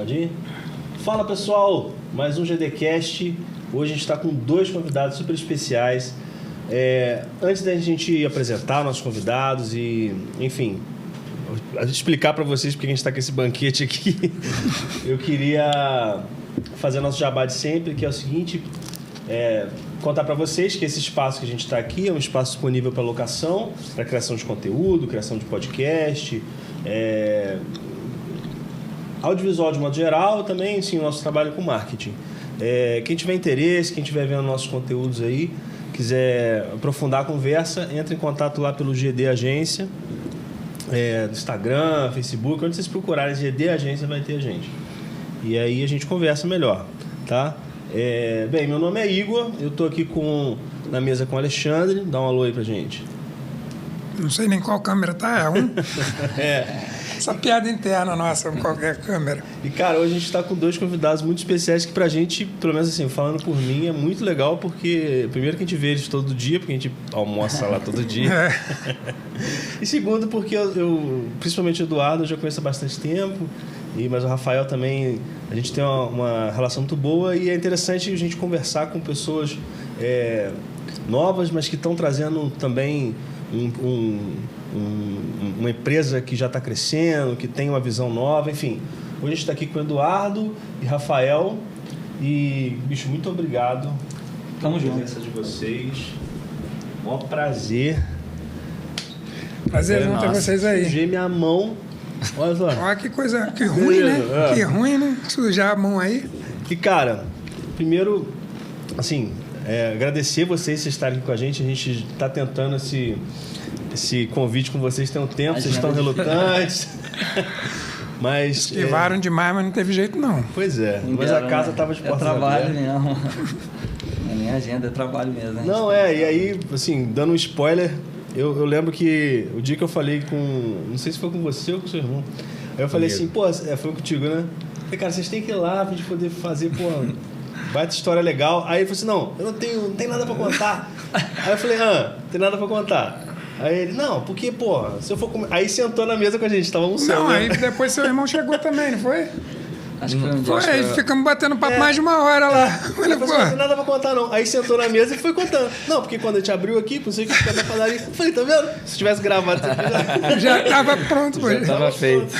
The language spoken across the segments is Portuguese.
Pode ir? Fala pessoal, mais um GDcast. Hoje a gente está com 2 convidados super especiais. Antes da gente apresentar nossos convidados e, enfim, explicar para vocês porque a gente está com esse banquete aqui, eu queria fazer nosso jabá de sempre, que é o seguinte: contar para vocês que esse espaço que a gente está aqui é um espaço disponível para locação, para criação de conteúdo, criação de podcast, audiovisual de modo geral, também sim, o nosso trabalho com marketing. Quem tiver interesse, quem estiver vendo nossos conteúdos aí, quiser aprofundar a conversa, entre em contato lá pelo GD Agência, no Instagram, Facebook, onde vocês procurarem GD Agência vai ter a gente. E aí a gente conversa melhor, tá? Bem, meu nome é Igor, eu tô aqui na mesa com o Alexandre. Dá um alô aí pra gente. Não sei nem qual câmera tá, Essa piada interna nossa, qualquer câmera. E, cara, hoje a gente está com 2 convidados muito especiais que pra gente, pelo menos assim, falando por mim, é muito legal porque, primeiro, que a gente vê eles todo dia, porque a gente almoça lá todo dia. E segundo, porque eu principalmente o Eduardo, eu já conheço há bastante tempo, mas o Rafael também, a gente tem uma relação muito boa e é interessante a gente conversar com pessoas novas, mas que estão trazendo também uma empresa que já está crescendo, que tem uma visão nova, enfim. Hoje a gente está aqui com o Eduardo e Rafael. E, bicho, muito obrigado pela presença de vocês. Maior prazer. Prazer ter vocês aí. Sujei minha mão. Olha só. Olha que coisa, que ruim, né? Que ruim, né? Sujar a mão aí. E, cara, primeiro, assim, agradecer vocês estarem aqui com a gente. A gente está tentando esse convite com vocês tem um tempo, vocês estão relutantes. Mas esquivaram demais, mas não teve jeito não. Pois é, mas a casa estava de portas abertas. É trabalho mesmo. Não é nem agenda, é trabalho mesmo. Né? Não, e aí, assim, dando um spoiler, eu lembro que o dia que eu falei não sei se foi com você ou com seu irmão, aí eu falei assim, foi contigo, né? Falei, cara, vocês têm que ir lá pra gente poder fazer, baita história legal. Aí ele falou assim, não, eu não tenho nada pra contar. Aí eu falei, não tem nada pra contar. Aí ele, não, porque, se eu for comer... Aí sentou na mesa com a gente, tava almoçando. Não, aí depois seu irmão chegou também, não foi? Acho que foi um dia. Aí ficamos batendo papo mais de 1 hora lá. Ele falou, não tem nada pra contar, não. Aí sentou na mesa e foi contando. Não, porque quando a gente abriu aqui, não sei o que fica na padaria. Eu falei, tá vendo? Se tivesse gravado, já tava pronto. Já tava feito.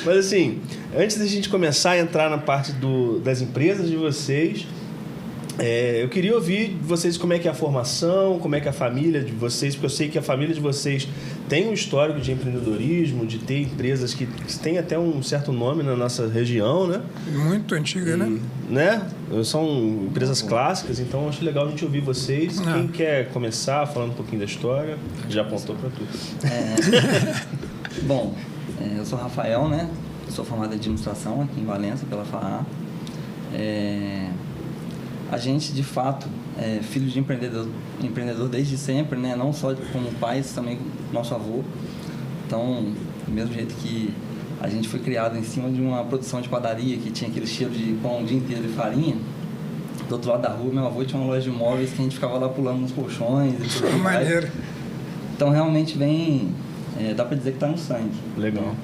Mas assim, antes da gente começar a entrar na parte das empresas de vocês, eu queria ouvir de vocês como é que é a formação, como é que é a família de vocês, porque eu sei que a família de vocês tem um histórico de empreendedorismo, de ter empresas que têm até um certo nome na nossa região, né? Muito antiga, né? São empresas clássicas, então acho legal a gente ouvir vocês. Quem quer começar falando um pouquinho da história, já apontou para tudo. Bom, eu sou Rafael, né? Eu sou formado em administração aqui em Valença, pela FAA. A gente, de fato, é filho de empreendedor desde sempre, né? Não só como pais, também nosso avô. Então, do mesmo jeito que a gente foi criado em cima de uma produção de padaria que tinha aquele cheiro de pão o dia inteiro e farinha, do outro lado da rua, meu avô tinha uma loja de móveis que a gente ficava lá pulando nos colchões e tudo mais. Maneiro. Então, realmente vem... dá para dizer que está no sangue. Legal. Né?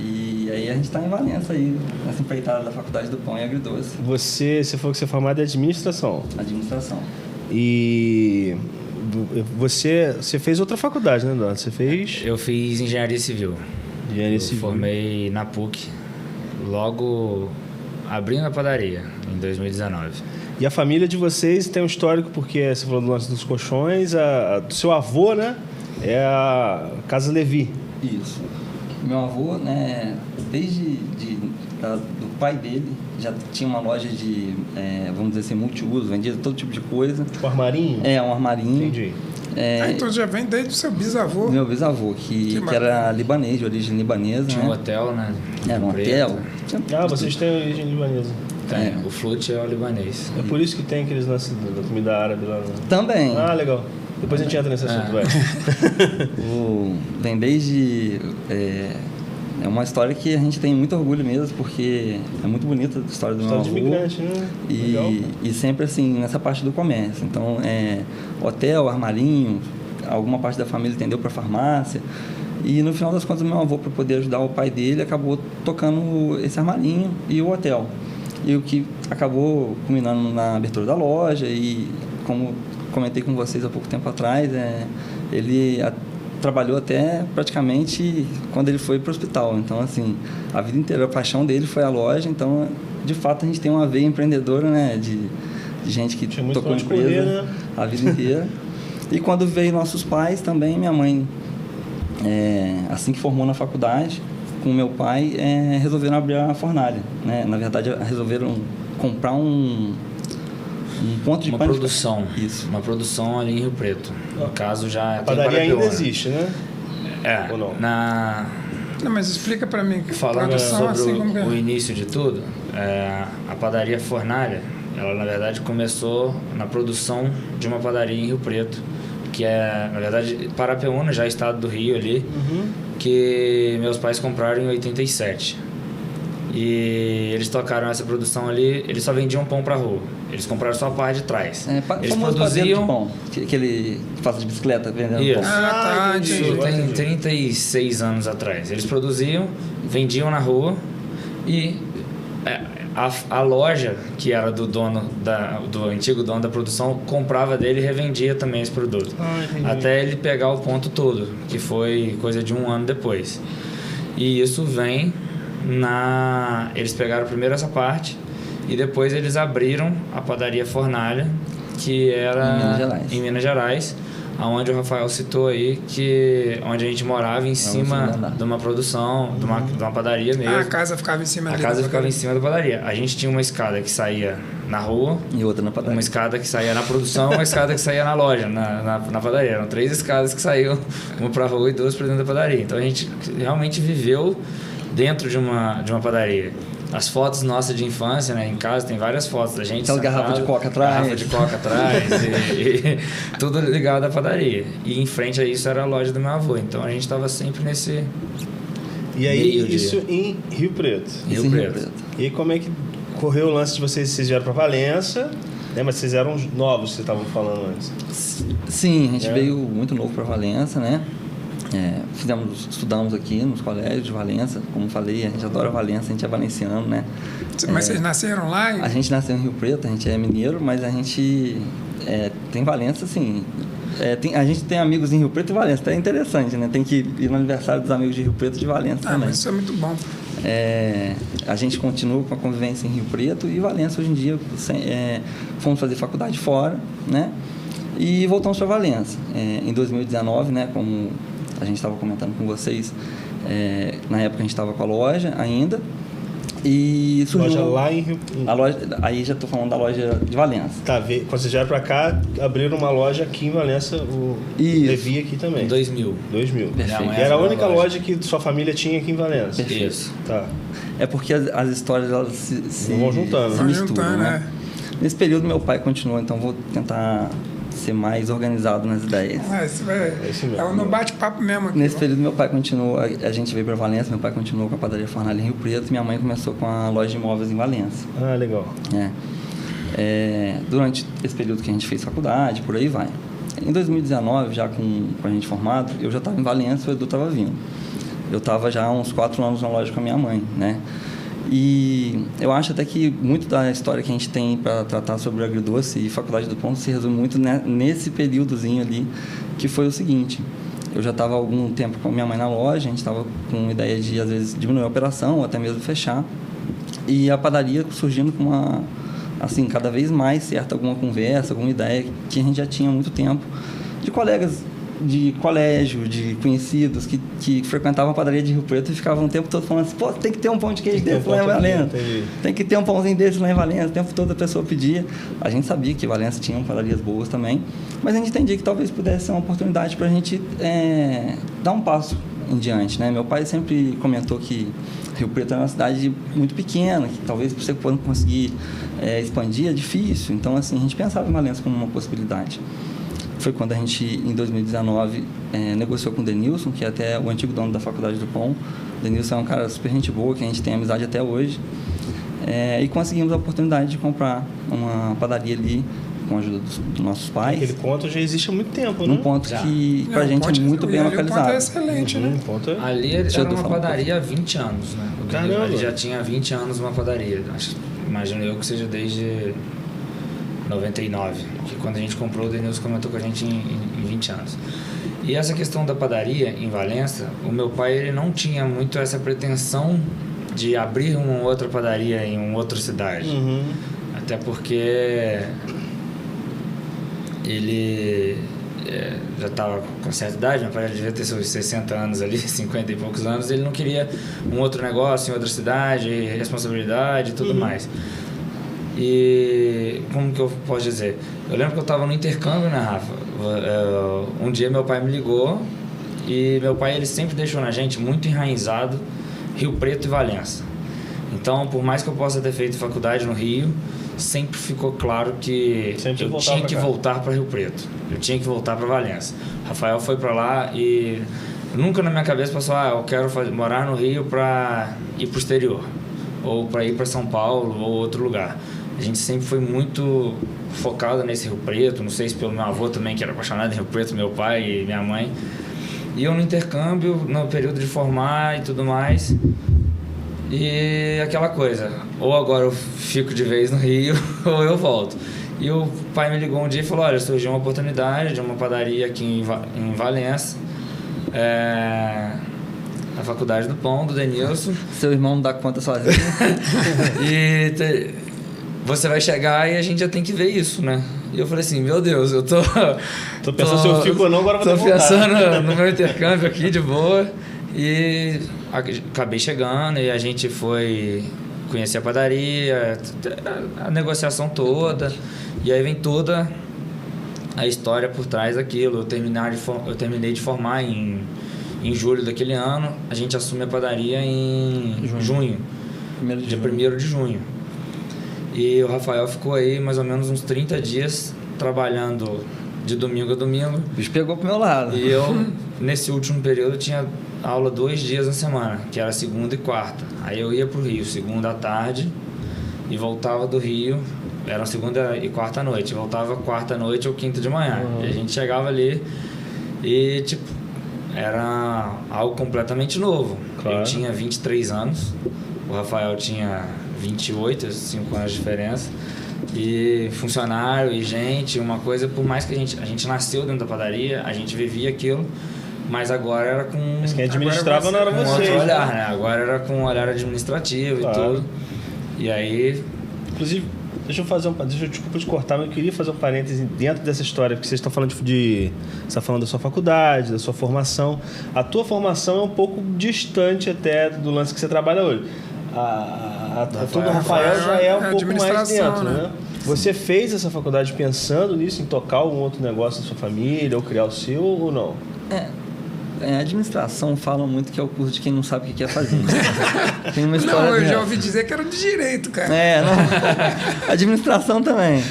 E aí a gente está em Valença aí, nessa empreitada da Faculdade do Pão e Agridoce. Você falou que você é formado em administração. Administração. E você fez outra faculdade, né, Eduardo? Você fez... Eu fiz engenharia civil. Engenharia civil. Formei na PUC, logo abrindo a padaria, em 2019. E a família de vocês tem um histórico, porque você falou do lance dos colchões, do seu avô, né? É a Casa Levi. Isso. Meu avô, né, desde do pai dele, já tinha uma loja de, vamos dizer assim, multiuso, vendia todo tipo de coisa. Tipo armarinho? Um armarinho. Entendi. Então já vem desde o seu bisavô. Meu bisavô, que era libanês, de origem libanesa. Tinha um hotel, né? Era um hotel. Vocês têm origem libanesa. Tem. O Flute é o libanês. É por isso que tem aqueles lances da comida árabe lá. Também. Ah, legal. Depois a gente entra nesse assunto, vai. Vem desde... É uma história que a gente tem muito orgulho mesmo, porque é muito bonita a história do meu avô. História de imigrante, né? E sempre assim, nessa parte do comércio. Então, hotel, armarinho, alguma parte da família entendeu para farmácia. E no final das contas, meu avô, para poder ajudar o pai dele, acabou tocando esse armarinho e o hotel. E o que acabou culminando na abertura da loja. E como comentei com vocês há pouco tempo atrás, ele trabalhou até praticamente quando ele foi para o hospital. Então, assim, a vida inteira, a paixão dele foi a loja. Então, de fato, a gente tem uma veia empreendedora, né? De gente que tocou empresa correr, né? A vida inteira. E quando veio nossos pais também, minha mãe, assim que formou na faculdade, com meu pai, resolveram abrir a fornalha, né? Na verdade, resolveram comprar um ponto de produção. Isso. Uma produção ali em Rio Preto. No caso, já a padaria ainda existe, né? Ou não? Não, mas explica para mim que falando produção sobre assim como o início de tudo, a padaria Fornalha, ela na verdade começou na produção de uma padaria em Rio Preto, que na verdade Parapeúna, já estado do Rio ali, que meus pais compraram em 87. E eles tocaram essa produção ali, eles só vendiam pão pra rua. Eles compraram só a parte de trás. Eles produziam de pão, que ele faz de bicicleta vendendo isso. pão. Isso tem 36 anos atrás. Eles produziam, vendiam na rua e a loja, que era do dono do antigo dono da produção, comprava dele e revendia também esse produto. Até ele pegar o ponto todo, que foi coisa de 1 ano depois. E isso vem eles pegaram primeiro essa parte e depois eles abriram a padaria Fornalha, que era em Minas Gerais, onde o Rafael citou aí, onde a gente morava em cima de uma produção, de uma padaria mesmo. A casa ficava em cima da padaria. A gente tinha uma escada que saía na rua e outra na padaria. Uma escada que saía na produção, uma escada que saía na loja, na padaria. Eram 3 escadas que saíam, uma para a rua e 2 para dentro da padaria. Então a gente realmente viveu dentro de uma padaria. As fotos nossas de infância, né? Em casa tem várias fotos da gente. Aquela garrafa de coca atrás. E tudo ligado à padaria. E em frente a isso era a loja do meu avô. Então a gente estava sempre nesse. E aí, isso em Rio Preto. Rio Preto. E aí, como é que correu o lance de vocês? Vocês vieram para Valença, né? Mas vocês eram novos, vocês estavam falando antes. Sim, a gente veio muito novo para Valença, né? Estudamos aqui nos colégios de Valença. Como falei, a gente adora Valença, a gente é valenciano, né? Mas vocês nasceram lá? A gente nasceu em Rio Preto, a gente é mineiro, mas a gente tem Valença, assim. A gente tem amigos em Rio Preto e Valença, é interessante, né? Tem que ir no aniversário dos amigos de Rio Preto e de Valença também. Mas isso é muito bom. A gente continua com a convivência em Rio Preto e Valença hoje em dia. Fomos fazer faculdade fora, né? E voltamos para Valença. Em 2019, né? Como a gente estava comentando com vocês, na época a gente estava com a loja ainda. E surgiu loja lá em Rio... A loja, aí já estou falando da loja de Valença. Tá, quando vocês vieram para cá, abriram uma loja aqui em Valença, o Levi aqui também. Em 2000. Perfeito. E era a única loja que sua família tinha aqui em Valença. Perfeito. Isso. Tá. É porque as histórias elas se vão juntando. Se misturam, né? Nesse período meu pai continuou, então vou tentar ser mais organizado nas ideias. No bate-papo mesmo. Nesse período meu pai continuou, a gente veio para Valença, meu pai continuou com a padaria Fornalha em Rio Preto e minha mãe começou com a loja de imóveis em Valença. Ah, legal. Durante esse período que a gente fez faculdade, por aí vai. Em 2019, já com a gente formado, eu já estava em Valença, o Edu estava vindo. Eu estava já há uns 4 anos na loja com a minha mãe, né? E eu acho até que muito da história que a gente tem para tratar sobre o agridoce e Faculdade do Pão se resume muito nesse períodozinho ali, que foi o seguinte: eu já estava há algum tempo com a minha mãe na loja, a gente estava com ideia de, às vezes, diminuir a operação ou até mesmo fechar, e a padaria surgindo com uma, assim, cada vez mais certa alguma conversa, alguma ideia que a gente já tinha há muito tempo, de colegas de colégio, de conhecidos que frequentavam a padaria de Rio Preto e ficavam o tempo todo falando assim: pô, tem que ter um pão de queijo desse lá em Valença, tem que ter um pãozinho desse lá em Valença. O tempo todo a pessoa pedia. A gente sabia que Valença tinha padarias boas também, mas a gente entendia que talvez pudesse ser uma oportunidade para a gente dar um passo em diante, né? Meu pai sempre comentou que Rio Preto é uma cidade muito pequena, que talvez você conseguir expandir é difícil. Então, assim, a gente pensava em Valença como uma possibilidade. Foi quando a gente, em 2019, negociou com o Denilson, que é até o antigo dono da Faculdade do Pão. O Denilson é um cara super gente boa, que a gente tem amizade até hoje. E conseguimos a oportunidade de comprar uma padaria ali com a ajuda dos nossos pais. Aquele ponto já existe há muito tempo, né? Num ponto que pra gente é muito bem localizado. O ponto é excelente, né? Ali era uma padaria há 20 anos, né? Caramba. Ele já tinha 20 anos uma padaria. Imagino eu que seja desde 99, que quando a gente comprou, o Denilson comentou com a gente em 20 anos. E essa questão da padaria em Valença, o meu pai ele não tinha muito essa pretensão de abrir uma outra padaria em uma outra cidade. Até porque ele já estava com certa idade, meu pai já devia ter seus 60 anos ali, 50 e poucos anos, ele não queria um outro negócio em outra cidade, responsabilidade e tudo mais. E como que eu posso dizer? Eu lembro que eu estava no intercâmbio, né, Rafa? Um dia meu pai me ligou e meu pai ele sempre deixou na gente muito enraizado Rio Preto e Valença. Então, por mais que eu possa ter feito faculdade no Rio, sempre ficou claro que eu tinha que voltar para Rio Preto. Eu tinha que voltar para Valença. Rafael foi para lá e nunca na minha cabeça passou, eu quero morar no Rio para ir para o exterior, ou para ir para São Paulo ou outro lugar. A gente sempre foi muito focado nesse Rio Preto, não sei se pelo meu avô também, que era apaixonado em Rio Preto, meu pai e minha mãe. E eu no intercâmbio, no período de formar e tudo mais, e aquela coisa, ou agora eu fico de vez no Rio, ou eu volto. E o pai me ligou um dia e falou, olha, surgiu uma oportunidade de uma padaria aqui em Valença, a Faculdade do Pão, do Denilson. Seu irmão não dá conta sozinho. E você vai chegar e a gente já tem que ver isso, né? E eu falei assim, meu Deus, eu tô pensando se eu fico ou não, agora vou ter que voltar. Tô pensando no meu intercâmbio aqui de boa. E acabei chegando e a gente foi conhecer a padaria, a negociação toda. E aí vem toda a história por trás daquilo. Eu terminei de formar em julho daquele ano. A gente assume a padaria em junho. Dia 1º de junho. E o Rafael ficou aí mais ou menos uns 30 dias trabalhando de domingo a domingo. O bicho pegou pro meu lado. E eu, nesse último período, tinha aula 2 dias na semana, que era segunda e quarta. Aí eu ia pro Rio, segunda à tarde, e voltava do Rio, era segunda e quarta à noite. Voltava quarta à noite ou quinta de manhã. E a gente chegava ali e, era algo completamente novo. Claro. Eu tinha 23 anos, o Rafael tinha 28, 5 anos de diferença. E funcionário e gente, uma coisa, por mais que a gente nasceu dentro da padaria, a gente vivia aquilo, mas agora era com... Mas quem administrava não era você. Outro olhar, né? Agora era com um olhar administrativo, claro. E tudo. E aí... Inclusive, desculpa te cortar, mas eu queria fazer um parêntese dentro dessa história, porque vocês estão falando você está falando da sua faculdade, da sua formação. A tua formação é um pouco distante até do lance que você trabalha hoje. A tua do Rafael já é um pouco mais dentro, né? Você fez essa faculdade pensando nisso, em tocar algum outro negócio da sua família, ou criar o seu, ou não? A administração fala muito que é o curso de quem não sabe o que quer fazer. Tem uma história. Não, eu já ouvi dizer que era de direito, cara. Não. Administração também.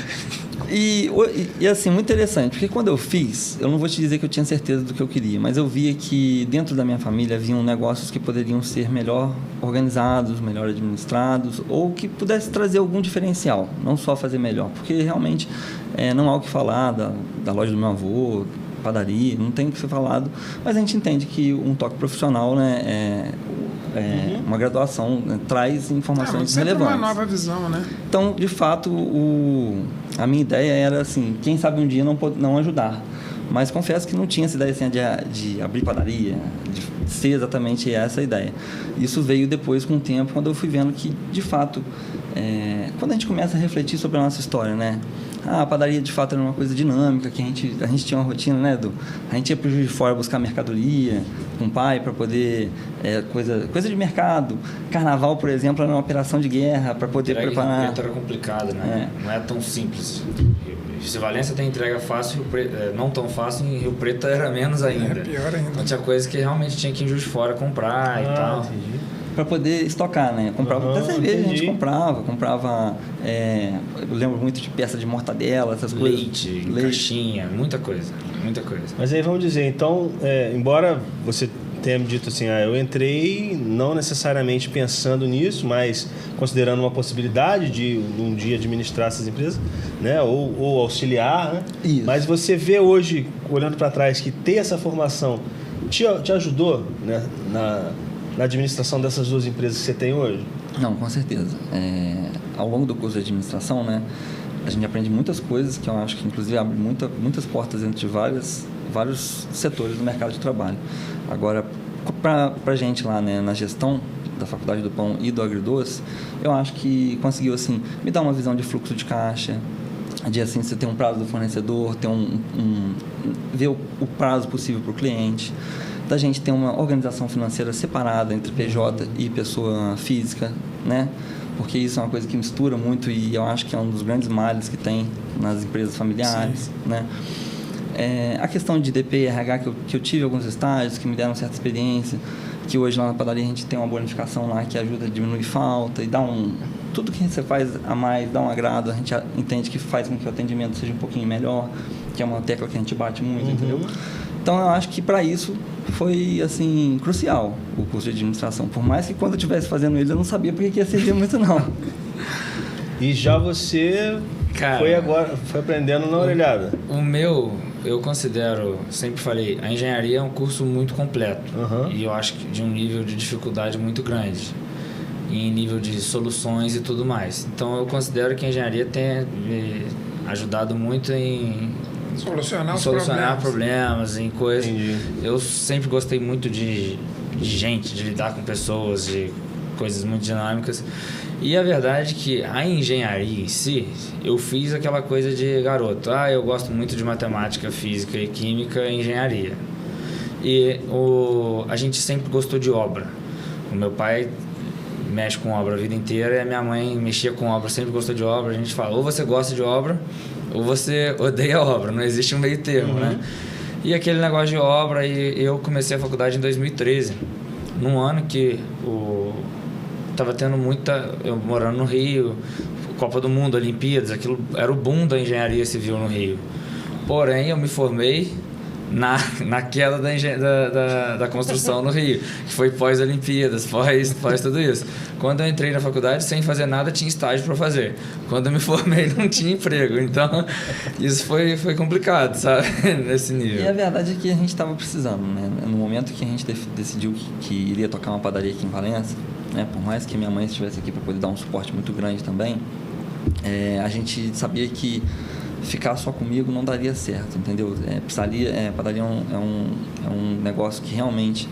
E assim, muito interessante, porque quando eu fiz, eu não vou te dizer que eu tinha certeza do que eu queria, mas eu via que dentro da minha família haviam negócios que poderiam ser melhor organizados, melhor administrados, ou que pudesse trazer algum diferencial, não só fazer melhor, porque realmente não há o que falar da loja do meu avô, padaria, não tem o que ser falado, mas a gente entende que um toque profissional, né, uma graduação, né, traz informações relevantes. Uma nova visão, né? Então, de fato, a minha ideia era assim, quem sabe um dia não ajudar. Mas confesso que não tinha essa ideia assim, de abrir padaria, de ser exatamente essa a ideia. Isso veio depois, com o tempo, quando eu fui vendo que, de fato, quando a gente começa a refletir sobre a nossa história, né? A padaria, de fato, era uma coisa dinâmica, que a gente tinha uma rotina, né, a gente ia para o Juiz de Fora buscar mercadoria com o pai para poder... coisa de mercado. Carnaval, por exemplo, era uma operação de guerra para poder preparar... Rio Preto era complicado, né? Não é tão simples. Se Valença tem entrega fácil, não tão fácil, em Rio Preto era menos ainda. Pior ainda. Então tinha coisa que realmente tinha que ir em Juiz de Fora comprar e tal. Entendi. Para poder estocar, né? Comprava até cerveja, a gente comprava eu lembro muito de peça de mortadela, essas leite, coisas. Caixinha, muita coisa. Mas aí vamos dizer, então, embora você tenha me dito assim, eu entrei não necessariamente pensando nisso, mas considerando uma possibilidade de um dia administrar essas empresas, né? Ou auxiliar, né? Isso. Mas você vê hoje, olhando para trás, que ter essa formação te ajudou, né? na administração dessas duas empresas que você tem hoje? Não, com certeza. Ao longo do curso de administração, né, a gente aprende muitas coisas que eu acho que, inclusive, abre muitas portas dentro de vários setores do mercado de trabalho. Agora, para a gente lá, né, na gestão da Faculdade do Pão e do Agridoce, eu acho que conseguiu, assim, me dar uma visão de fluxo de caixa, de, assim, você ter um prazo do fornecedor, ter ver o prazo possível para o cliente, da gente ter uma organização financeira separada entre PJ e pessoa física, né? Porque isso é uma coisa que mistura muito e eu acho que é um dos grandes males que tem nas empresas familiares, né? A questão de DP e RH, que eu tive alguns estágios que me deram certa experiência, que hoje lá na padaria a gente tem uma bonificação lá que ajuda a diminuir falta e dá tudo que você faz a mais dá um agrado, a gente entende que faz com que o atendimento seja um pouquinho melhor, que é uma tecla que a gente bate muito, entendeu? Então eu acho que para isso foi assim crucial o curso de administração, por mais que quando eu estivesse fazendo ele eu não sabia porque que ia servir muito não. E já você foi aprendendo na orelhada? O meu, eu considero, sempre falei, a engenharia é um curso muito completo e eu acho que de um nível de dificuldade muito grande, em nível de soluções e tudo mais. Então eu considero que a engenharia tem ajudado muito em solucionar problemas, em coisas. Entendi. Eu sempre gostei muito de gente, de lidar com pessoas, de coisas muito dinâmicas. E a verdade é que a engenharia em si, eu fiz aquela coisa de garoto. Eu gosto muito de matemática, física e química e engenharia. E a gente sempre gostou de obra. O meu pai mexe com obra a vida inteira e a minha mãe mexia com obra, sempre gostou de obra. A gente fala, ou você gosta de obra ou você odeia a obra, não existe um meio termo, né? E aquele negócio de obra, e eu comecei a faculdade em 2013, num ano que tava tendo eu morando no Rio, Copa do Mundo, Olimpíadas, aquilo era o boom da engenharia civil no Rio. Porém, eu me formei na queda da construção no Rio, que foi pós-Olimpíadas, pós tudo isso. Quando eu entrei na faculdade, sem fazer nada, tinha estágio para fazer. Quando eu me formei, não tinha emprego. Então, isso foi complicado, sabe? Nesse nível. E a verdade é que a gente estava precisando, né? No momento que a gente decidiu que iria tocar uma padaria aqui em Valença, né? Por mais que minha mãe estivesse aqui para poder dar um suporte muito grande também, a gente sabia que ficar só comigo não daria certo, entendeu? Padaria é um negócio que realmente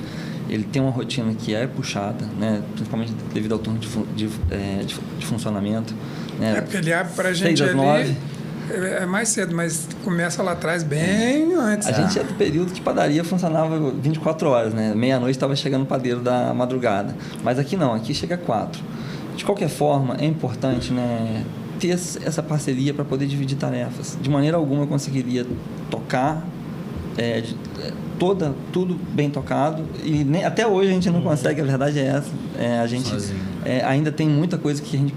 ele tem uma rotina que é puxada, né? Principalmente devido ao turno de funcionamento, né? Porque ele abre para a gente 6 às 9. É mais cedo, mas começa lá atrás bem antes. A gente é do período que padaria funcionava 24 horas, né? Meia-noite estava chegando o padeiro da madrugada. Mas aqui não, aqui chega 4. De qualquer forma, é importante, né, ter essa parceria para poder dividir tarefas. De maneira alguma eu conseguiria tocar tudo bem tocado e até hoje a gente não consegue, a verdade é essa. A gente ainda tem muita coisa que a gente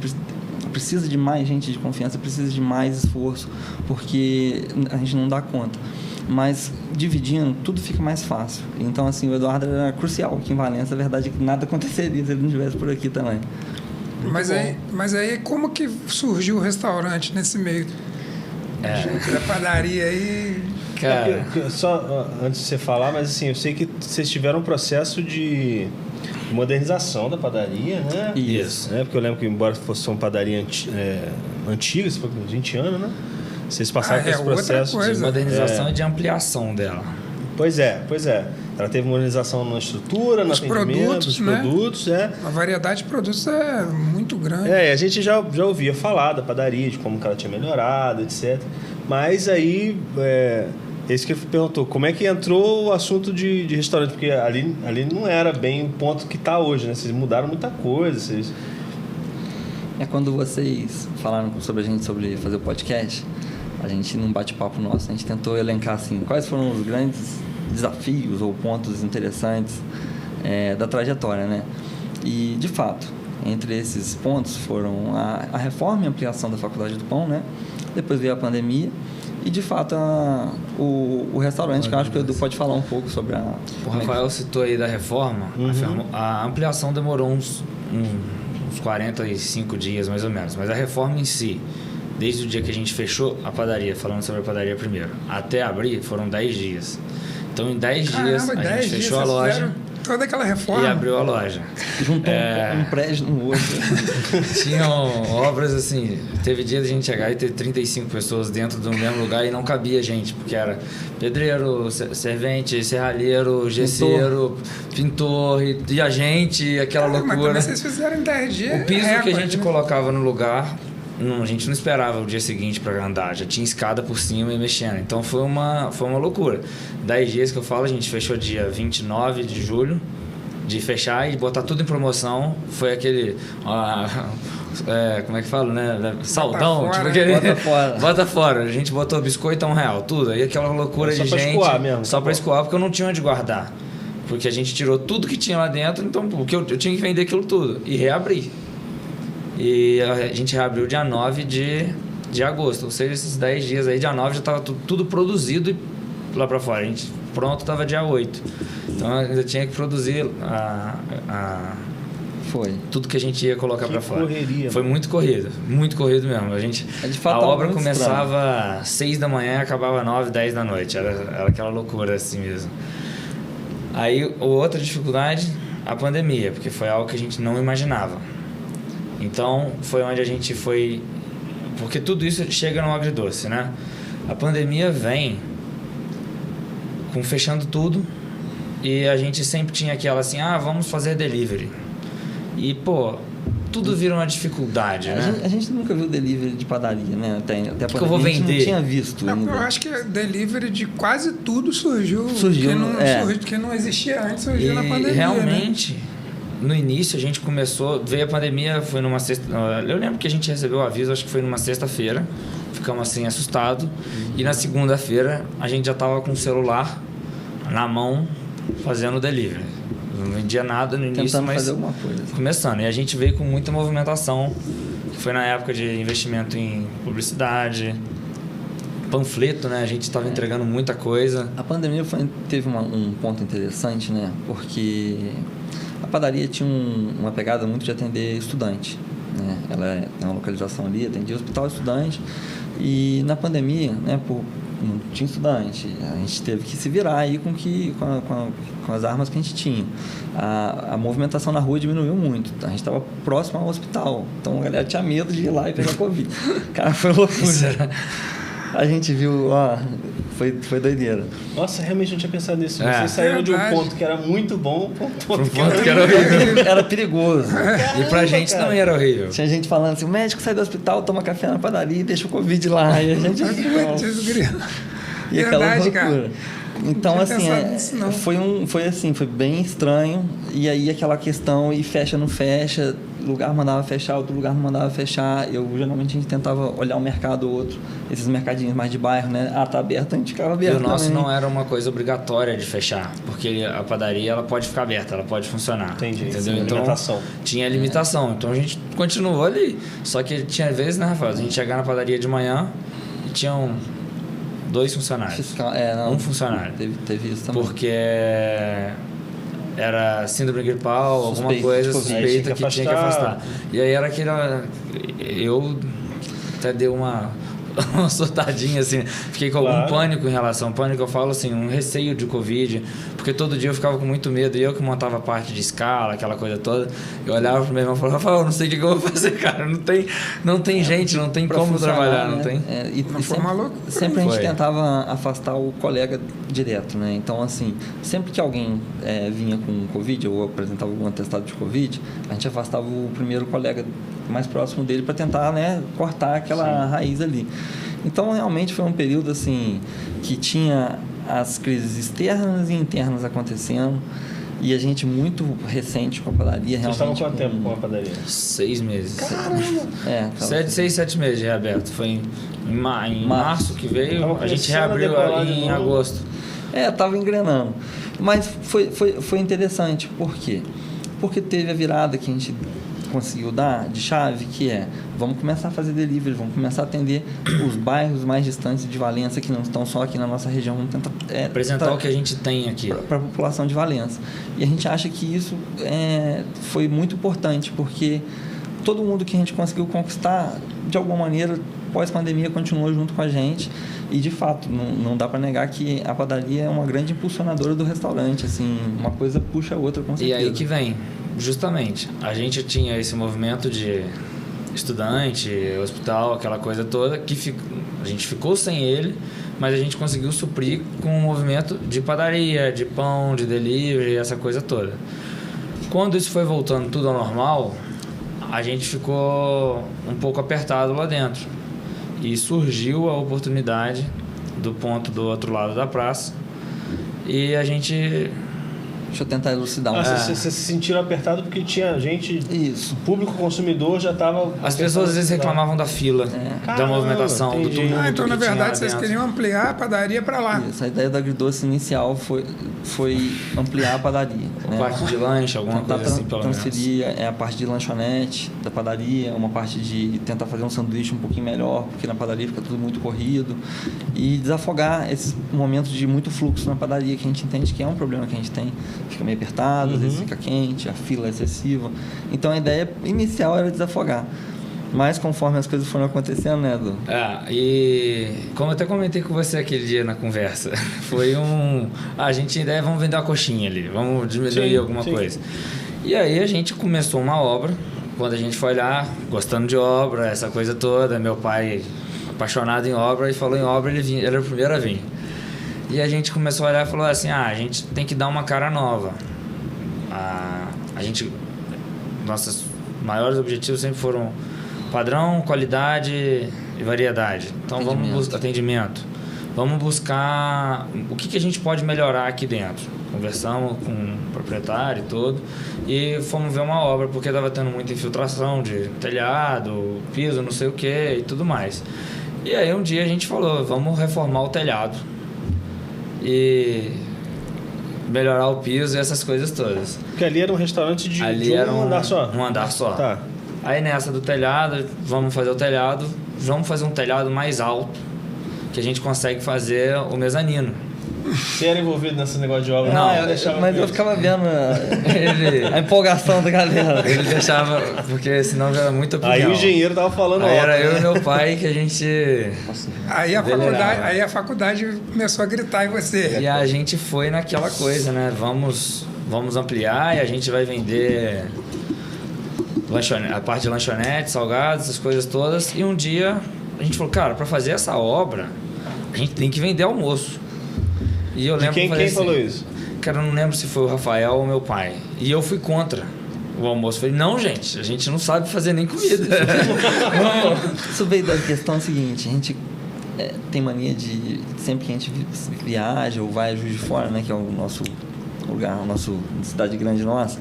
precisa de mais gente de confiança, precisa de mais esforço, porque a gente não dá conta. Mas dividindo, tudo fica mais fácil. Então, assim, o Eduardo era crucial aqui em Valença. A verdade é que nada aconteceria se ele não estivesse por aqui também. Mas aí, como que surgiu o restaurante nesse meio? Da padaria aí... Cara... Só antes de você falar, mas assim, eu sei que vocês tiveram um processo de modernização da padaria, né? Isso. Porque eu lembro que, embora fosse uma padaria antiga, você foi com 20 anos, né? Vocês passaram por esse processo de modernização e de ampliação dela. Pois é. Ela teve modernização na estrutura, no atendimento, nos produtos, A variedade de produtos é muito grande. A gente já ouvia falar da padaria, de como que ela tinha melhorado, etc. Mas aí, esse que ele perguntou, como é que entrou o assunto de restaurante? Porque ali não era bem o ponto que está hoje, né? Vocês mudaram muita coisa, Quando vocês falaram sobre fazer o podcast, a gente, num bate-papo nosso, a gente tentou elencar assim, quais foram os grandes desafios ou pontos interessantes da trajetória, né? E, de fato, entre esses pontos foram a reforma e ampliação da Faculdade do Pão, né? Depois veio a pandemia E, de fato, o restaurante, que eu acho que o Edu pode falar um pouco sobre a... O Rafael citou aí da reforma. A ampliação demorou uns 45 dias, mais ou menos. Mas a reforma em si, desde o dia que a gente fechou a padaria, falando sobre a padaria primeiro, até abrir, foram 10 dias. Então, em 10 dias, a gente fechou a loja... Toda aquela reforma. E abriu a loja. Juntou um prédio no outro. Tinham obras assim, teve dia de a gente chegar e ter 35 pessoas dentro do mesmo lugar e não cabia gente, porque era pedreiro, servente, serralheiro, gesseiro, pintor e a gente, aquela loucura. Mas também vocês fizeram em 10 dias. O piso que a gente colocava no lugar, a gente não esperava o dia seguinte para andar, já tinha escada por cima e mexendo. Então foi uma loucura. 10 dias que eu falo, a gente fechou dia 29 de julho, de fechar e botar tudo em promoção. Foi aquele... como é que fala, né? Saldão. Bota tipo fora. aquele... Bota fora. A gente botou biscoito a R$1, tudo. Aí aquela loucura de gente... Só pra escoar mesmo. Só pra escoar, porque eu não tinha onde guardar. Porque a gente tirou tudo que tinha lá dentro, então porque eu tinha que vender aquilo tudo. E reabrir. E a gente reabriu dia 9 de agosto. Ou seja, esses 10 dias aí, dia 9 já estava tudo produzido lá para fora. A gente pronto estava dia 8. Então ainda tinha que produzir tudo que a gente ia colocar para fora. Correria, foi muito corrido mesmo. A obra começava às 6 da manhã e acabava às 9, 10 da noite. Era aquela loucura assim mesmo. Aí outra dificuldade, a pandemia, porque foi algo que a gente não imaginava. Então, foi onde a gente foi... Porque tudo isso chega no agridoce, né? A pandemia vem fechando tudo e a gente sempre tinha aquela assim, vamos fazer delivery. E, tudo vira uma dificuldade, né? A gente nunca viu delivery de padaria, né? Até a que eu vou vender? A gente não tinha visto ainda. Eu acho que delivery de quase tudo surgiu que não existia antes, surgiu na pandemia. Realmente... Né? No início a gente veio a pandemia, foi numa sexta... Eu lembro que a gente recebeu o aviso, acho que foi numa sexta-feira, ficamos assim assustados, e na segunda-feira a gente já estava com o celular na mão fazendo delivery. Não vendia nada no início, tentando mas fazer alguma coisa. Começando. E a gente veio com muita movimentação, que foi na época de investimento em publicidade, panfleto, né? A gente estava entregando muita coisa. A pandemia teve um ponto interessante, né? Porque... A padaria tinha uma pegada muito de atender estudante, né? Ela tem uma localização ali, atendia hospital estudante. E na pandemia, né, não tinha estudante, a gente teve que se virar aí com as armas que a gente tinha. A movimentação na rua diminuiu muito. A gente estava próximo ao hospital, então a galera tinha medo de ir lá e pegar Covid. Cara, foi loucura. A gente viu, foi doideira. Nossa, realmente não tinha pensado nisso. Vocês saíram de um ponto que era muito bom para um ponto que era horrível. Era perigoso. Caramba, e pra gente também era horrível. Tinha gente falando assim, o médico sai do hospital, toma café na padaria e deixa o Covid lá. E a gente... e aquela loucura. Então, assim, foi bem estranho. E aí aquela questão, e fecha, não fecha, lugar mandava fechar, outro lugar não mandava fechar. Geralmente a gente tentava olhar um mercado ou outro, esses mercadinhos mais de bairro, né? Tá aberto, a gente ficava aberto. E o nosso não era uma coisa obrigatória de fechar, porque a padaria ela pode ficar aberta, ela pode funcionar. Entendi. Entendeu? Então, limitação. Tinha limitação. Então a gente continuou ali. Só que tinha vezes, né, Rafael? A gente chegava na padaria de manhã e tinham 2 funcionários. Um funcionário. Teve isso também. Porque era síndrome gripal, alguma coisa suspeita que tinha que afastar. E aí era aquele... Eu até dei uma surtadinha, assim. Fiquei com algum pânico em relação. Pânico, eu falo assim, um receio de Covid. Porque todo dia eu ficava com muito medo. E eu que montava a parte de escala, aquela coisa toda. Eu olhava pro meu irmão e falava, Rafael, não sei o que eu vou fazer, cara. Não tem gente, não tem como trabalhar, né? Não tem. Sempre a gente tentava afastar o colega direto, né? Então, assim, sempre que alguém vinha com Covid ou apresentava algum atestado de Covid, a gente afastava o primeiro colega mais próximo dele para tentar, né, cortar aquela raiz ali. Então, realmente foi um período assim que tinha as crises externas e internas acontecendo e a gente muito recente com a padaria. Vocês estavam quanto tempo com a padaria? 6 meses. Caramba! 6, 7 meses de reaberto. Foi em março que veio, a gente reabriu em agosto. Estava engrenando. Mas foi interessante. Por quê? Porque teve a virada que a gente conseguiu dar de chave, que é, vamos começar a fazer delivery, vamos começar a atender os bairros mais distantes de Valença, que não estão só aqui na nossa região, vamos tentar apresentar o que a gente tem aqui para a população de Valença. E a gente acha que isso foi muito importante, porque todo mundo que a gente conseguiu conquistar, de alguma maneira, pós-pandemia, continuou junto com a gente. E, de fato, não dá para negar que a padaria é uma grande impulsionadora do restaurante. Assim, uma coisa puxa a outra, com certeza. E aí que vem, justamente, a gente tinha esse movimento de estudante, hospital, aquela coisa toda, que a gente ficou sem ele, mas a gente conseguiu suprir com um movimento de padaria, de pão, de delivery, essa coisa toda. Quando isso foi voltando tudo ao normal, a gente ficou um pouco apertado lá dentro. E surgiu a oportunidade do ponto do outro lado da praça. E a gente... Deixa eu tentar elucidar um pouco. Vocês se sentiram apertado porque tinha gente... Isso. Público consumidor já estava... As pessoas às vezes reclamavam da fila, da movimentação, do tumulto. Então, na verdade, vocês queriam ampliar a padaria para lá. Isso. A ideia do Agridoce inicial foi ampliar a padaria. A parte de lanche, alguma coisa assim, pelo menos. Transferir a parte de lanchonete da padaria, uma parte de tentar fazer um sanduíche um pouquinho melhor, porque na padaria fica tudo muito corrido. E desafogar esses momentos de muito fluxo na padaria, que a gente entende que é um problema que a gente tem. Fica meio apertado, às vezes fica quente, a fila é excessiva. Então a ideia inicial era desafogar. Mas conforme as coisas foram acontecendo, né, Edu? E como eu até comentei com você aquele dia na conversa, foi a gente tinha ideia, vamos vender uma coxinha ali, vamos diminuir alguma coisa. E aí a gente começou uma obra, quando a gente foi lá, gostando de obra, essa coisa toda, meu pai apaixonado em obra, e falou em obra, ele era o primeiro a vir. E a gente começou a olhar e falou assim, a gente tem que dar uma cara nova. Nossos maiores objetivos sempre foram padrão, qualidade e variedade. Então vamos buscar atendimento. Vamos buscar o que a gente pode melhorar aqui dentro. Conversamos com o proprietário e tudo, e fomos ver uma obra, porque estava tendo muita infiltração de telhado, piso, não sei o que e tudo mais. E aí um dia a gente falou, vamos reformar o telhado e melhorar o piso e essas coisas todas. Porque ali era um restaurante de um andar só? Um andar só. Tá. Aí nessa do telhado, vamos fazer um telhado mais alto, que a gente consegue fazer o mezanino. Você era envolvido nesse negócio de obra? Não, eu ficava vendo a empolgação da galera. Ele deixava, porque senão já era muita opinião. Aí o engenheiro tava falando aí era eu e meu pai que a gente... Aí a faculdade começou a gritar em você. E a gente foi naquela coisa, né? Vamos ampliar e a gente vai vender a parte de lanchonete, salgados, essas coisas todas. E um dia a gente falou, cara, para fazer essa obra, a gente tem que vender almoço. E eu lembro quem falou isso? Cara, eu não lembro se foi o Rafael ou meu pai. E eu fui contra o almoço. Falei, não, gente, a gente não sabe fazer nem comida. Isso veio da questão seguinte, a gente tem mania de, sempre que a gente viaja ou vai a Juiz de Fora, né, que é o nosso lugar, a nossa cidade grande nossa,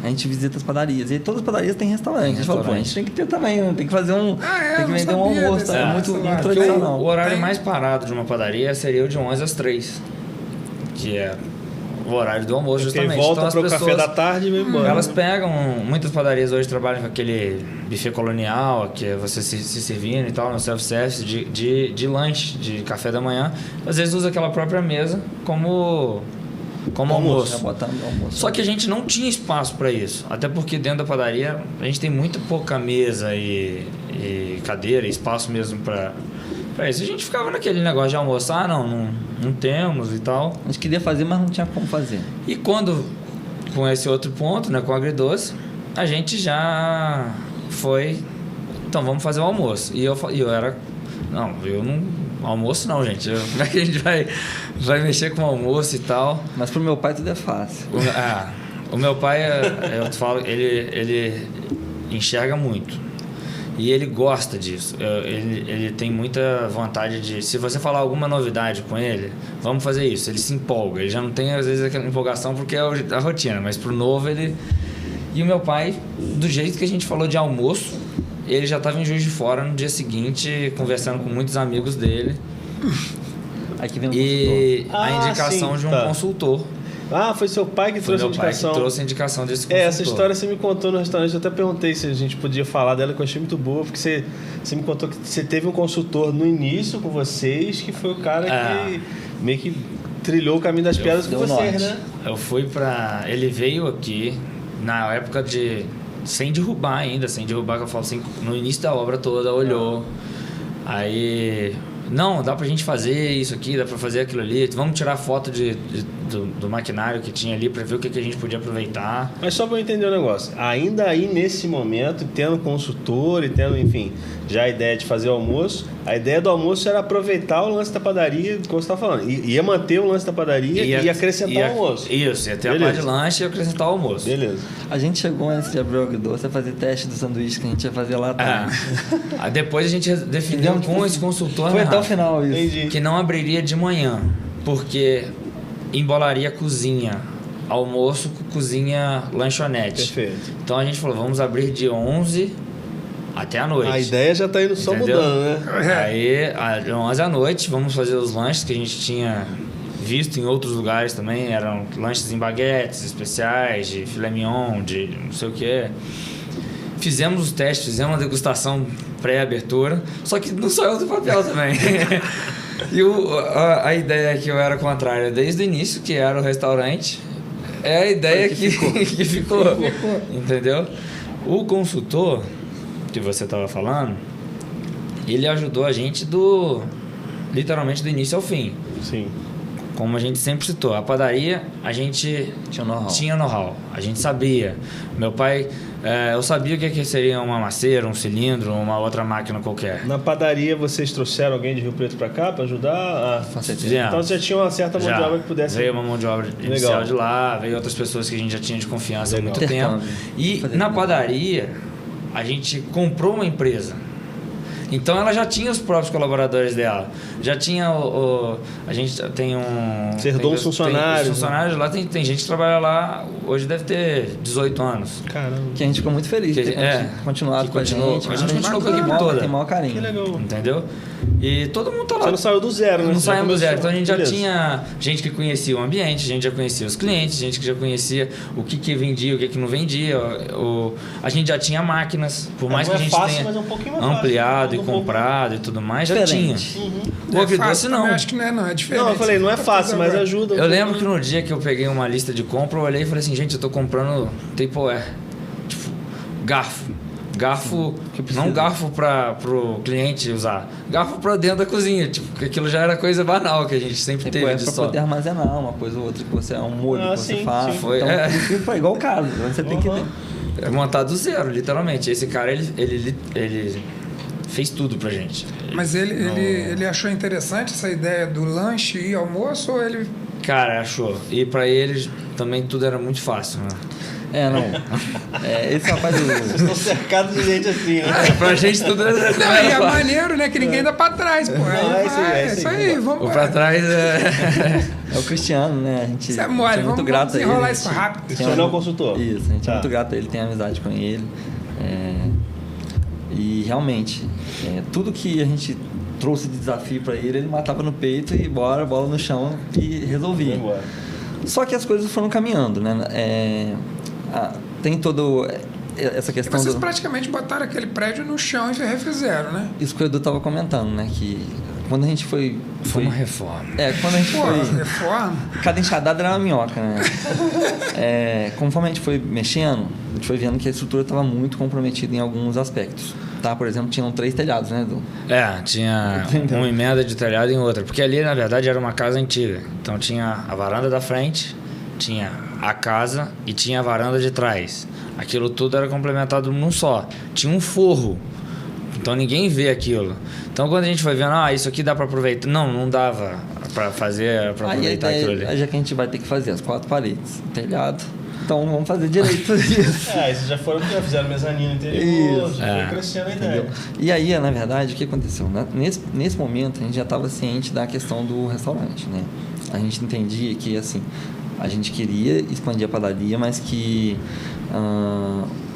a gente visita as padarias. E todas as padarias têm restaurante. A gente fala, pô, a gente tem que ter também, né? Tem que fazer tem que vender um almoço. É muito tradicional. O horário mais parado de uma padaria seria o de 11 às 3. Que é o horário do almoço, justamente. Volta então, para o café da tarde e vai embora. Elas pegam... Muitas padarias hoje trabalham com aquele buffet colonial, que é você se servindo e tal, no self-service, de lanche, de café da manhã. Às vezes usa aquela própria mesa como almoço. Só que a gente não tinha espaço para isso. Até porque dentro da padaria a gente tem muito pouca mesa e cadeira, espaço mesmo para isso. A gente ficava naquele negócio de almoçar, não temos e tal. A gente queria fazer, mas não tinha como fazer. E quando, com esse outro ponto, né, com o Agridoce, a gente já foi... Então, vamos fazer o almoço. E eu era... Não, eu não... Almoço não, gente. Como é que a gente vai mexer com o almoço e tal? Mas pro meu pai tudo é fácil. O meu pai, eu falo, ele enxerga muito. E ele gosta disso. Ele tem muita vontade de... Se você falar alguma novidade com ele, vamos fazer isso. Ele se empolga. Ele já não tem, às vezes, aquela empolgação porque é a rotina. Mas pro novo, ele... E o meu pai, do jeito que a gente falou de almoço, ele já estava em Juiz de Fora no dia seguinte, conversando com muitos amigos dele. Aí que vem um e consultor. a indicação de um consultor Ah, foi seu pai que trouxe a Meu pai que indicação. trouxe a indicação desse consultor. Essa história você me contou no restaurante, eu até perguntei se a gente podia falar dela, que eu achei muito boa, porque você me contou que você teve um consultor no início com vocês, que foi o cara que meio que trilhou o caminho das pedras com vocês, né? Eu fui pra... Ele veio aqui na época de... Sem derrubar ainda, que eu falo assim, no início da obra toda, olhou. Aí... Não, dá pra gente fazer isso aqui, dá pra fazer aquilo ali. Vamos tirar foto do maquinário que tinha ali pra ver o que a gente podia aproveitar. Mas só pra eu entender o negócio, ainda aí nesse momento, tendo consultor e tendo, enfim, já a ideia de fazer o almoço, a ideia do almoço era aproveitar o lance da padaria, como você tá falando. Ia manter o lance da padaria e acrescentar o almoço. Isso, ia ter a parte de lanche e acrescentar o almoço. Beleza. A gente chegou antes de abrir o Agridoce a fazer teste do sanduíche que a gente ia fazer lá também. Aí depois a gente definiu com esse consultor, Foi até o final isso. Entendi. que não abriria de manhã, porque embolaria cozinha, almoço, cozinha, lanchonete. Perfeito. Então a gente falou, vamos abrir de 11 até a noite. A ideia já tá indo só Entendeu? mudando, né? Aí, às 11 à noite, vamos fazer os lanches que a gente tinha visto em outros lugares também. Eram lanches em baguetes especiais, de filé mignon, de não sei o que. Fizemos os testes, fizemos uma degustação pré-abertura, só que não saiu do papel também. E a ideia que eu era contrária desde o início, que era o restaurante, é a ideia que ficou. Entendeu? O consultor que você estava falando, ele ajudou a gente literalmente do início ao fim. Sim. Como a gente sempre citou, a padaria a gente tinha know-how, a gente sabia. Meu pai, eu sabia o que seria uma maceira, um cilindro, uma outra máquina qualquer. Na padaria vocês trouxeram alguém de Rio Preto pra cá pra ajudar? Fizemos. Então você já tinha uma certa mão de obra que pudesse... Veio uma mão de obra inicial de lá, veio outras pessoas que a gente já tinha de confiança há muito tempo. E na padaria, a gente comprou uma empresa. Então ela já tinha os próprios colaboradores dela. Já tinha a gente tem um... Você herdou uns funcionários. Tem funcionários lá, tem gente que trabalha lá, hoje deve ter 18 anos. Caramba. Que a gente ficou muito feliz de ter continuado com a gente. A gente continuou com a equipe toda. Tem maior carinho. Que legal. Entendeu? E todo mundo tá lá. Você não saiu do zero, né? Não saímos do zero. Então a gente já Beleza. tinha gente que conhecia o ambiente, gente já conhecia os clientes, gente que já conhecia o que vendia, o que não vendia. A gente já tinha máquinas, por mais que a gente tenha mas é um pouquinho mais ampliado fácil. e comprado e tudo mais, já tinha. O Agridoce não. Acho que não é diferente. Não, eu falei, não é fácil, mas ajuda. Eu lembro que no dia que eu peguei uma lista de compra, eu olhei e falei assim, gente, eu tô comprando Tupperware. Tipo, garfo, não garfo pro cliente usar, garfo pra dentro da cozinha, tipo, porque aquilo já era coisa banal que a gente sempre teve de pra só. poder armazenar uma coisa ou outra, que você é um molho que você sim, faz. sim. Foi, então, foi igual o caso, você tem que... É montar do zero, literalmente. Esse cara, ele fez tudo pra gente. Mas ele achou interessante essa ideia do lanche e almoço ou ele... Cara, achou. E pra ele também tudo era muito fácil, né? Esse rapaz do... Estou cercado de gente assim, né? Pra gente tudo era Não, e é fácil. maneiro, né? Que ninguém dá pra trás, pô. é Isso aí, vamos O pra trás É o Cristiano, né? A gente, Isso é a gente mole, muito vamos grato a ele. desenrolar isso rápido. Cristiano é o consultor. Isso, a gente Tá. é muito grato a ele, tem amizade com ele. E realmente, tudo que a gente trouxe de desafio pra ele, ele matava no peito e bora, bola no chão e resolvia. Vamos embora. Só que as coisas foram caminhando, né? Tem todo essa questão Vocês do... praticamente botaram aquele prédio no chão e refizeram, né? Isso que o Edu estava comentando, né? Que quando a gente foi uma reforma. quando a gente Pô, foi... reforma. Cada enxadada era uma minhoca, né? Conforme a gente foi mexendo, a gente foi vendo que a estrutura estava muito comprometida em alguns aspectos. Tá? Por exemplo, tinham 3 telhados, né, Edu? Tinha uma emenda de telhado em outra. Porque ali, na verdade, era uma casa antiga. Então tinha a varanda da frente, tinha a casa e tinha a varanda de trás. Aquilo tudo era complementado num só. Tinha um forro. Então ninguém vê aquilo. Então quando a gente foi vendo, isso aqui dá para aproveitar. Não dava para fazer, para aproveitar aquilo ali. Já que a gente vai ter que fazer as 4 paredes, telhado. Então vamos fazer direito isso. Vocês já fizeram mezanino interior, Isso. já foi crescendo a ideia. Entendeu? E aí, na verdade, o que aconteceu? Nesse momento, a gente já estava ciente da questão do restaurante, né? A gente entendia que, assim, a gente queria expandir a padaria, mas que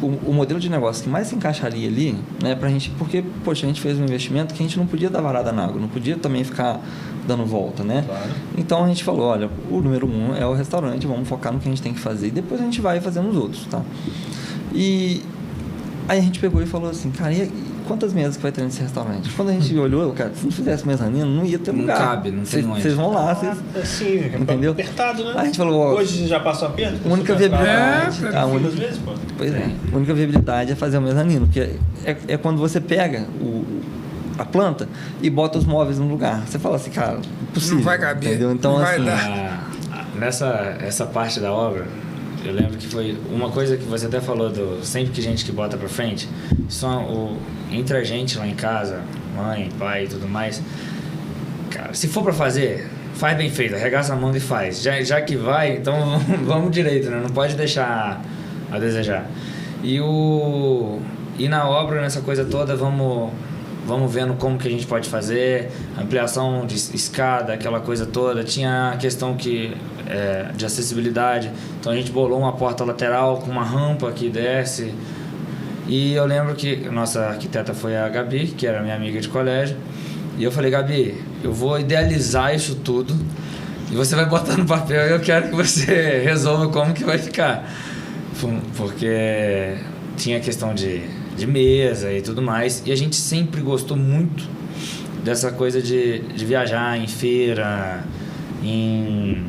o modelo de negócio que mais se encaixaria ali, né, pra gente, porque, poxa, a gente fez um investimento que a gente não podia dar varada na água, não podia também ficar dando volta, né? Claro. Então a gente falou, olha, o número 1 é o restaurante, vamos focar no que a gente tem que fazer e depois a gente vai fazendo os outros, tá? E aí a gente pegou e falou assim, cara, e quantas mesas que vai ter nesse restaurante? Quando a gente olhou, cara, se não fizesse mezanino, não ia ter lugar. Não cabe, não tem onde. Vocês vão lá, vocês... Sim, entendeu? Apertado, né? Aí a gente falou, ó, hoje você já passou aperto? a única viabilidade... É, a única, Às vezes, pô. pois é, a única viabilidade é fazer o mezanino, porque é quando você pega a planta e bota os móveis no lugar. Você fala assim, cara, impossível. Não vai caber, entendeu? Então, não vai assim, dar. Essa parte da obra, eu lembro que foi uma coisa que você até falou do sempre que gente que bota pra frente, entre a gente lá em casa, mãe, pai e tudo mais, cara, se for pra fazer, faz bem feito, arregaça a mão e faz. Já que vai, então vamos direito, né? Não pode deixar a desejar. E na obra, nessa coisa toda, vamos vendo como que a gente pode fazer, ampliação de escada, aquela coisa toda. Tinha a questão de acessibilidade, então a gente bolou uma porta lateral com uma rampa que desce. E eu lembro que a nossa arquiteta foi a Gabi, que era minha amiga de colégio, e eu falei, Gabi, eu vou idealizar isso tudo e você vai botar no papel e eu quero que você resolva como que vai ficar. Porque tinha a questão de mesa e tudo mais, e a gente sempre gostou muito dessa coisa de viajar em feira, em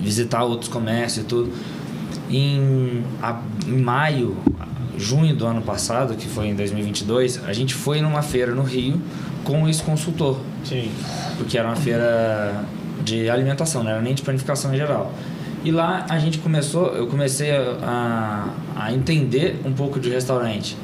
visitar outros comércios e tudo. Em maio, junho do ano passado, que foi em 2022, a gente foi numa feira no Rio com esse consultor. Sim. Porque era uma feira de alimentação, não era nem de planificação em geral. E lá eu comecei a entender um pouco de restaurante.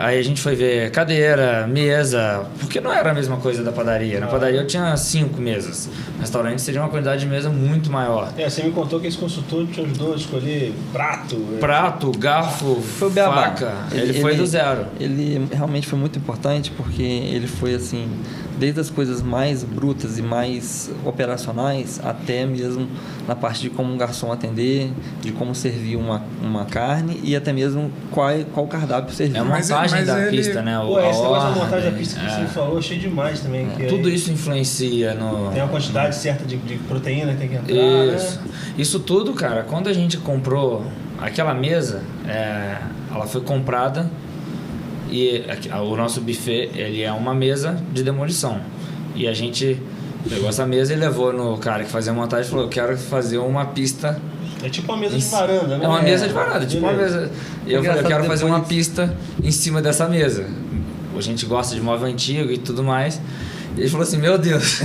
Aí a gente foi ver cadeira, mesa, porque não era a mesma coisa da padaria. Na padaria eu tinha 5 mesas. No restaurante seria uma quantidade de mesa muito maior. Você me contou que esse consultor te ajudou a escolher Prato, garfo, faca. Ele foi do zero. Ele realmente foi muito importante porque ele foi assim, desde as coisas mais brutas e mais operacionais até mesmo na parte de como um garçom atender, de como servir uma carne e até mesmo qual cardápio servir. É uma montagem da pista, né? Esse negócio da montagem da pista que você falou, achei demais também. Tudo isso influencia no... Tem uma quantidade certa de proteína que tem que entrar, isso. né? Isso tudo, cara, quando a gente comprou aquela mesa, ela foi comprada e o nosso buffet, ele é uma mesa de demolição. E a gente pegou essa mesa e levou no cara que fazia a montagem e falou, eu quero fazer uma pista... É tipo uma mesa de varanda, né? É uma mesa de varanda, tipo uma mesa. E eu falei, eu quero fazer uma pista em cima dessa mesa. A gente gosta de móvel antigo e tudo mais. E ele falou assim, meu Deus,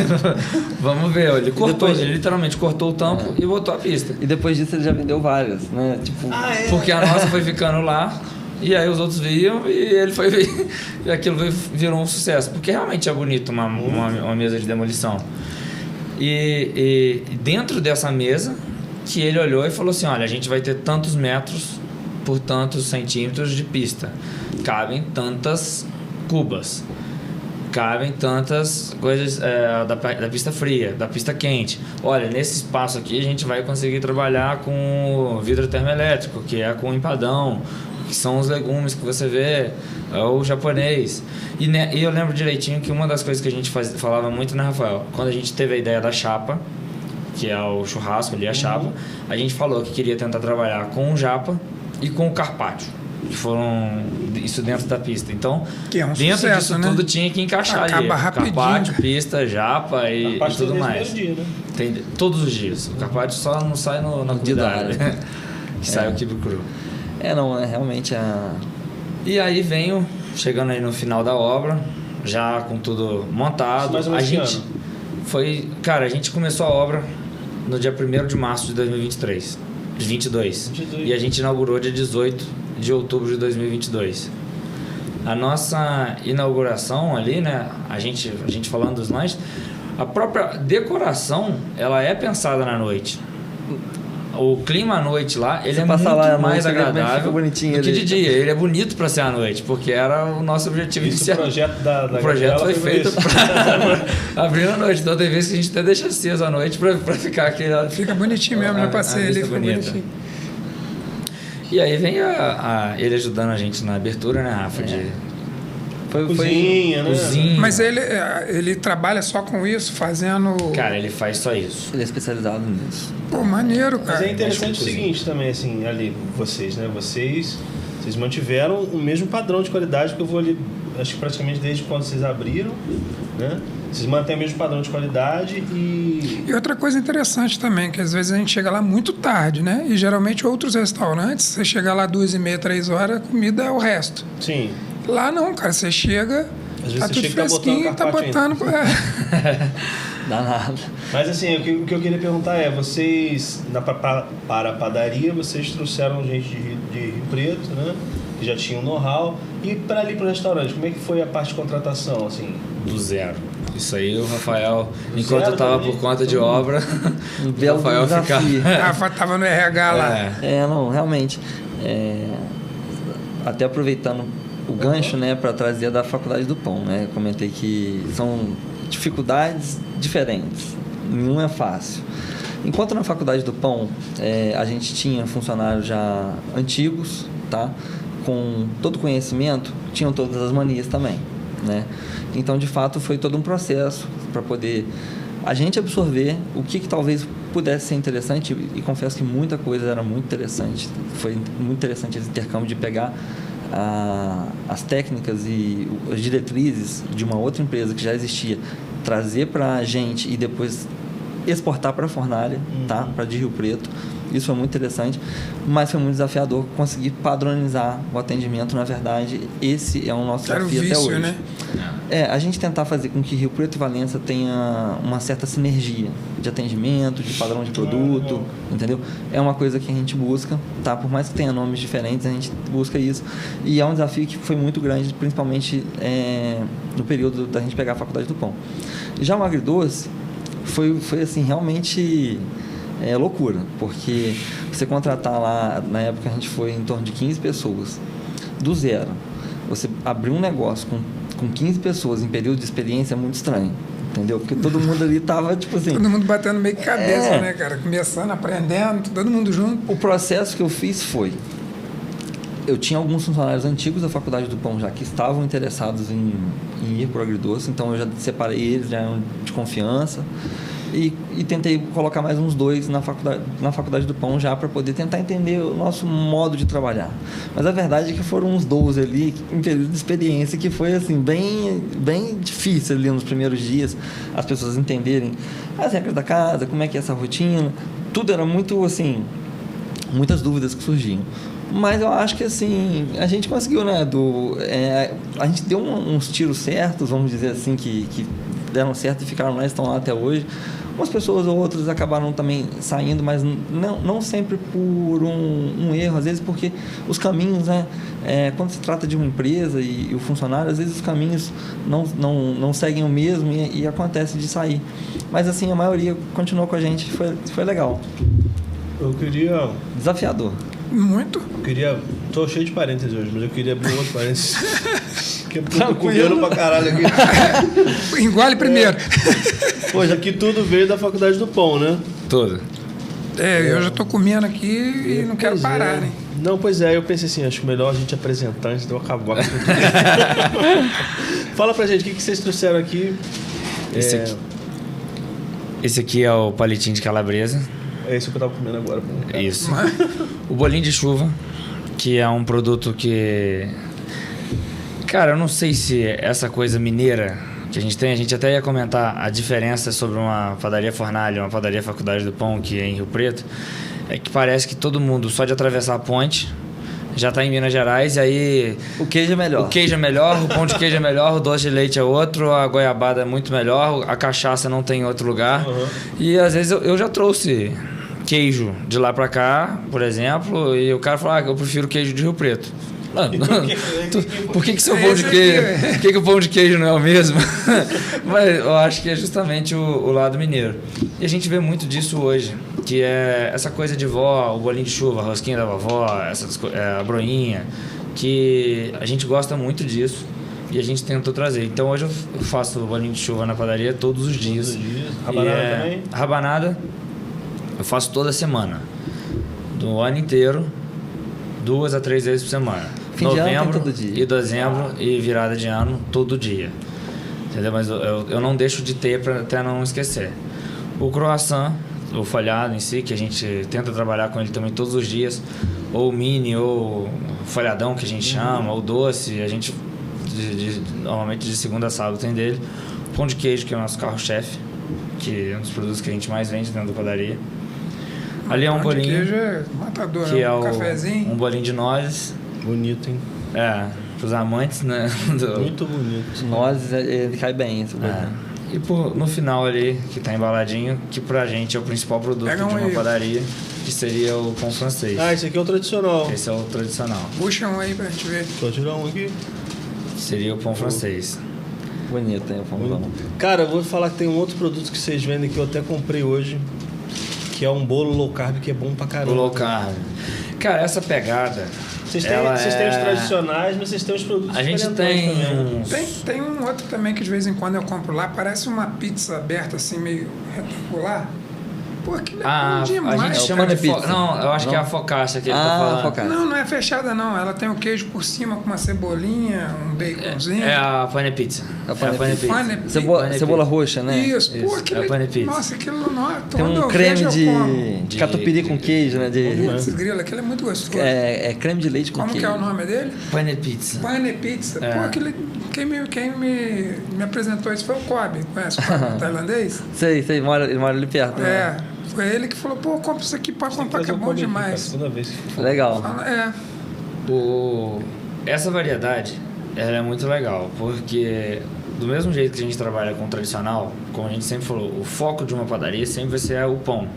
vamos ver. Ele cortou, ele literalmente cortou o tampo e botou a pista. E depois disso ele já vendeu várias, né? Tipo... Porque a nossa foi ficando lá, e aí os outros viam e ele foi ver. E aquilo virou um sucesso. Porque realmente é bonito uma mesa de demolição. E dentro dessa mesa... que ele olhou e falou assim, olha, a gente vai ter tantos metros por tantos centímetros de pista, cabem tantas cubas, cabem tantas coisas da pista fria, da pista quente. Olha, nesse espaço aqui a gente vai conseguir trabalhar com vidro termoelétrico, que é com empadão, que são os legumes que você vê, é o japonês. E eu lembro direitinho que uma das coisas que a gente falava muito, né, Rafael? Quando a gente teve a ideia da chapa, que é o churrasco ali, a chapa, a gente falou que queria tentar trabalhar com o japa e com o carpaccio, que foram isso dentro da pista. Então, que é um dentro sucesso, disso né? tudo tinha que encaixar ali. Rapidinho. Carpaccio, pista, japa e tudo mais. Dia, né? Tem todos os dias. O carpaccio só não sai na comida, que sai o quibe cru. Realmente E aí chegando aí no final da obra, já com tudo montado, a gente a gente começou a obra no dia 1º de março de 2022. E a gente inaugurou dia 18 de outubro de 2022. A nossa inauguração ali, né, a gente falando dos lanches, a própria decoração, ela é pensada na noite. O clima à noite lá, ele é muito mais agradável do que de dia. Ele é bonito para ser à noite, porque era o nosso objetivo inicial. O projeto foi feito para abrir à noite. Então tem vezes que a gente até deixa aceso à noite para ficar aquele... Fica bonitinho mesmo, né? Passei ali, fica bonitinho. E aí vem ele ajudando a gente na abertura, né, Rafa? Cozinha, né? Cozinha. Mas ele trabalha só com isso, fazendo... Cara, ele faz só isso. Ele é especializado nisso. Pô, maneiro, Mas cara. é interessante o seguinte também, assim, ali, vocês, né? Vocês mantiveram o mesmo padrão de qualidade que eu vou ali, acho que praticamente desde quando vocês abriram, né? Vocês mantêm o mesmo padrão de qualidade e... E outra coisa interessante também, que às vezes a gente chega lá muito tarde, né? E geralmente outros restaurantes, você chega lá 2h30, 3 horas, a comida é o resto. Sim. Lá não, cara, você chega, Às vezes tá você tudo chega fresquinho, tá botando... Dá nada. Mas assim, o que eu queria perguntar é, vocês, para a padaria, vocês trouxeram gente de Rio Preto, né? Que já tinha um know-how. E para ali pro restaurante, como é que foi a parte de contratação, assim? Do zero. Isso aí o Rafael, enquanto zero eu tava também? por conta de obra, Um o belo Rafael desafio. Rafa tava no RH lá. Não, realmente. Até aproveitando o gancho, né, para trazer da Faculdade do Pão, né? Comentei que são dificuldades diferentes. Nenhum é fácil. Enquanto na Faculdade do Pão, a gente tinha funcionários já antigos, tá? Com todo conhecimento, tinham todas as manias também, né? Então, de fato, foi todo um processo para poder a gente absorver o que talvez pudesse ser interessante, e confesso que muita coisa era muito interessante. Foi muito interessante esse intercâmbio de pegar as técnicas e as diretrizes de uma outra empresa que já existia, trazer para a gente e depois exportar para a fornalha, tá? Para de Rio Preto. Isso foi muito interessante, mas foi muito desafiador conseguir padronizar o atendimento. Na verdade, esse é o nosso desafio até hoje. Né? A gente tentar fazer com que Rio Preto e Valença tenha uma certa sinergia de atendimento, de padrão de produto, entendeu? É uma coisa que a gente busca, tá? Por mais que tenha nomes diferentes, a gente busca isso. E é um desafio que foi muito grande, principalmente no período da gente pegar a Faculdade do Pão. Já o agridoce foi assim, realmente... loucura, porque você contratar lá, na época a gente foi em torno de 15 pessoas, do zero. Você abrir um negócio com 15 pessoas em período de experiência é muito estranho, entendeu? Porque todo mundo ali tava, tipo assim... Todo mundo batendo meio que cabeça, né, cara? Começando, aprendendo, todo mundo junto. O processo que eu fiz foi... Eu tinha alguns funcionários antigos da Faculdade do Pão já que estavam interessados em ir para o agridoce, então eu já separei eles, já eram de confiança. E tentei colocar mais uns 2 na faculdade do Pão já para poder tentar entender o nosso modo de trabalhar. Mas a verdade é que foram uns 12 ali em período de experiência que foi assim bem difícil ali nos primeiros dias as pessoas entenderem as regras da casa, como é que é essa rotina. Tudo era muito assim, muitas dúvidas que surgiam. Mas eu acho que assim, a gente conseguiu, né, a gente deu uns tiros certos, vamos dizer assim, que deram certo e ficaram lá, estão lá até hoje. Umas pessoas ou outras acabaram também saindo, mas não sempre por um erro, às vezes porque os caminhos, né, quando se trata de uma empresa e o funcionário, às vezes os caminhos não seguem o mesmo e acontece de sair. Mas assim, a maioria continuou com a gente, foi legal. Eu queria... Desafiador. Muito. Tô cheio de parênteses hoje, mas eu queria abrir um outro parênteses. Que eu tô comendo pra caralho aqui. Engole primeiro. Pois aqui tudo veio da Faculdade do Pão, né? Tudo. Eu já tô comendo aqui e não quero parar, né? Não, pois é, eu pensei assim, acho melhor a gente apresentar antes de eu acabar. Fala pra gente, o que vocês trouxeram aqui? Esse aqui é o palitinho de calabresa. É isso que eu tava comendo agora. Isso. O bolinho de chuva, que é um produto que... Cara, eu não sei se essa coisa mineira que a gente até ia comentar a diferença sobre uma padaria fornalha e uma padaria Faculdade do Pão, que é em Rio Preto, é que parece que todo mundo, só de atravessar a ponte, já está em Minas Gerais, e aí... O queijo é melhor. O queijo é melhor, o pão de queijo é melhor, o doce de leite é outro, a goiabada é muito melhor, a cachaça não tem em outro lugar. Uhum. E às vezes eu já trouxe queijo de lá pra cá, por exemplo, e o cara falou, eu prefiro queijo de Rio Preto. Por que seu pão de queijo? Por que o pão de queijo não é o mesmo? Mas eu acho que é justamente o lado mineiro. E a gente vê muito disso hoje, que é essa coisa de vó, o bolinho de chuva, a rosquinha da vovó, a broinha, que a gente gosta muito disso e a gente tentou trazer. Então hoje eu faço o bolinho de chuva na padaria todos os dias. Todos os dias. Rabanada também? Rabanada eu faço toda semana, do ano inteiro. 2 a 3 vezes por semana. Fim de ano tem Novembro todo dia. e dezembro e virada de ano todo dia. Entendeu? Mas eu não deixo de ter para até não esquecer. O croissant, o folhado em si, que a gente tenta trabalhar com ele também todos os dias, ou mini, ou folhadão que a gente chama, ou doce, a gente normalmente de segunda a sábado tem dele. Pão de queijo, que é o nosso carro-chefe, que é um dos produtos que a gente mais vende dentro da padaria. Ali é um Pão de bolinho, queijo é matador, que né? é Um cafezinho. um bolinho de nozes, Bonito, hein? pros amantes, né? Muito bonito. Nozes, ele cai bem, esse bolinho. E no final ali, que tá embaladinho, que pra gente é o principal produto Pega de uma aí. padaria, que seria o pão francês. Esse aqui é o tradicional. Esse é o tradicional. Puxa um aí pra gente ver. Só tirar um aqui. Seria o pão francês. Bonito, hein, o pãozão. Cara, eu vou falar que tem um outro produto que vocês vendem que eu até comprei hoje, que é um bolo low carb que é bom pra O caramba. low carb. Cara, essa pegada... Vocês têm ela os tradicionais, mas vocês têm os produtos A gente diferentões tem também. uns... Tem um outro também que de vez em quando eu compro lá, parece uma pizza aberta assim, meio retangular. Pô, aquilo é bom a demais. gente É o chama de pane pizza. Não, eu acho que é a Não? focaccia que ele tá falando. focaccia. Não é fechada não. Ela tem o queijo por cima com uma cebolinha, um baconzinho. É a pane pizza. É a pane pane pizza. Pane- Cebola roxa, né? Isso, pô, Isso, aquilo é pane pizza. Nossa, aquilo não. Tem Quando um eu creme vejo, eu como. de catupiry com queijo, né? Putz, grila, aquilo é muito gostoso. É creme de leite com Como que queijo. é o nome dele? Pane pizza. Pane Pizza. É. Pô, quem me apresentou isso foi o Kobe. Conhece o Kobe, tailandês? Sei, ele mora ali perto. Né? É. Foi ele que falou, pô, compra isso aqui pra comprar que é bom demais. Toda vez que for. Legal. É. Essa variedade ela é muito legal, porque do mesmo jeito que a gente trabalha com o tradicional, como a gente sempre falou, o foco de uma padaria sempre vai ser o pão.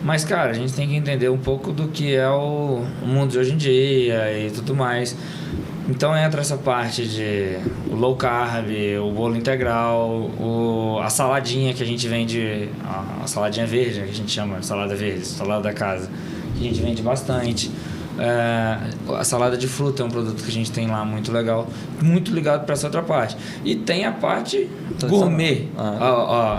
Mas, cara, a gente tem que entender um pouco do que é o mundo de hoje em dia e tudo mais. Então entra essa parte de o low carb, o bolo integral, a saladinha que a gente vende, a saladinha verde, que a gente chama de salada verde, salada da casa, que a gente vende bastante. A salada de fruta é um produto que a gente tem lá muito legal, muito ligado para essa outra parte. E tem a parte gourmet.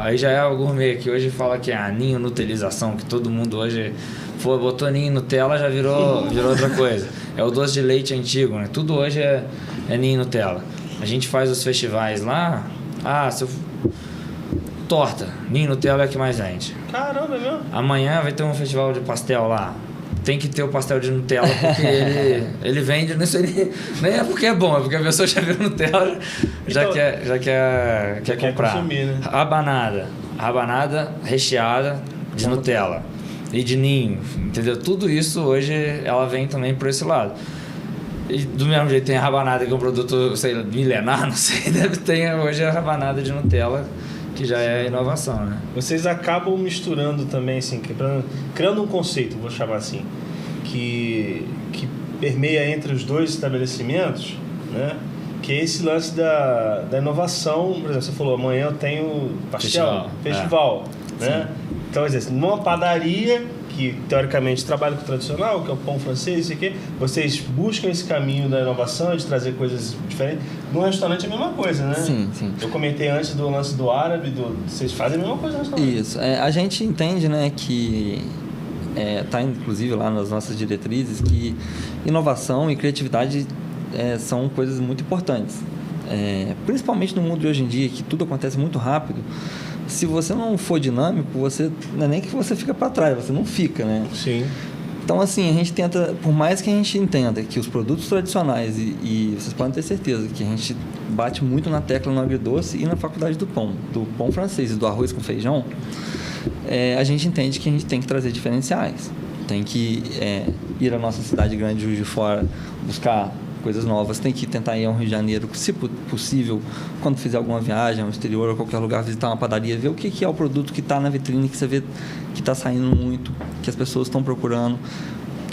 Aí já é o gourmet, que hoje fala que é a ninho nutelização, que todo mundo hoje botou ninho Nutella, já virou outra coisa. É o doce de leite antigo, né? Tudo hoje é ninho Nutella. A gente faz os festivais lá, torta, ninho Nutella é o que mais vende. Caramba, é mesmo? Amanhã vai ter um festival de pastel lá. Tem que ter o pastel de Nutella, porque ele vende, não sei nem é porque é bom, é porque a pessoa já viu Nutella, já quer comprar. Consumir, né? Rabanada recheada de Nutella e de ninho, entendeu? Tudo isso hoje ela vem também por esse lado. E do mesmo jeito tem a rabanada, que é um produto, sei lá, milenar, não sei, deve ter hoje a rabanada de Nutella, que já é inovação, né? Vocês acabam misturando também, assim, criando um conceito, vou chamar assim, que permeia entre os dois estabelecimentos, né? Que é esse lance da inovação. Por exemplo, você falou, amanhã eu tenho festival, né? Então, quer dizer, numa padaria que teoricamente trabalha com o tradicional, que é o pão francês, isso aqui, vocês buscam esse caminho da inovação, de trazer coisas diferentes. No restaurante é a mesma coisa, né? Sim. Eu comentei antes do lance do árabe, vocês fazem a mesma coisa no restaurante. Isso. A gente entende, né, que está inclusive lá nas nossas diretrizes, que inovação e criatividade são coisas muito importantes. Principalmente no mundo de hoje em dia, que tudo acontece muito rápido. Se você não for dinâmico, não é nem que você fica para trás, você não fica, né? Sim. Então, assim, a gente tenta, por mais que a gente entenda que os produtos tradicionais, e vocês podem ter certeza que a gente bate muito na tecla no agridoce e na faculdade do pão francês e do arroz com feijão, a gente entende que a gente tem que trazer diferenciais. Tem que ir à nossa cidade grande, Juiz de Fora, buscar coisas novas, tem que tentar ir ao Rio de Janeiro, se possível, quando fizer alguma viagem ao exterior ou qualquer lugar, visitar uma padaria, ver o que é o produto que está na vitrine, que você vê que está saindo muito, que as pessoas estão procurando.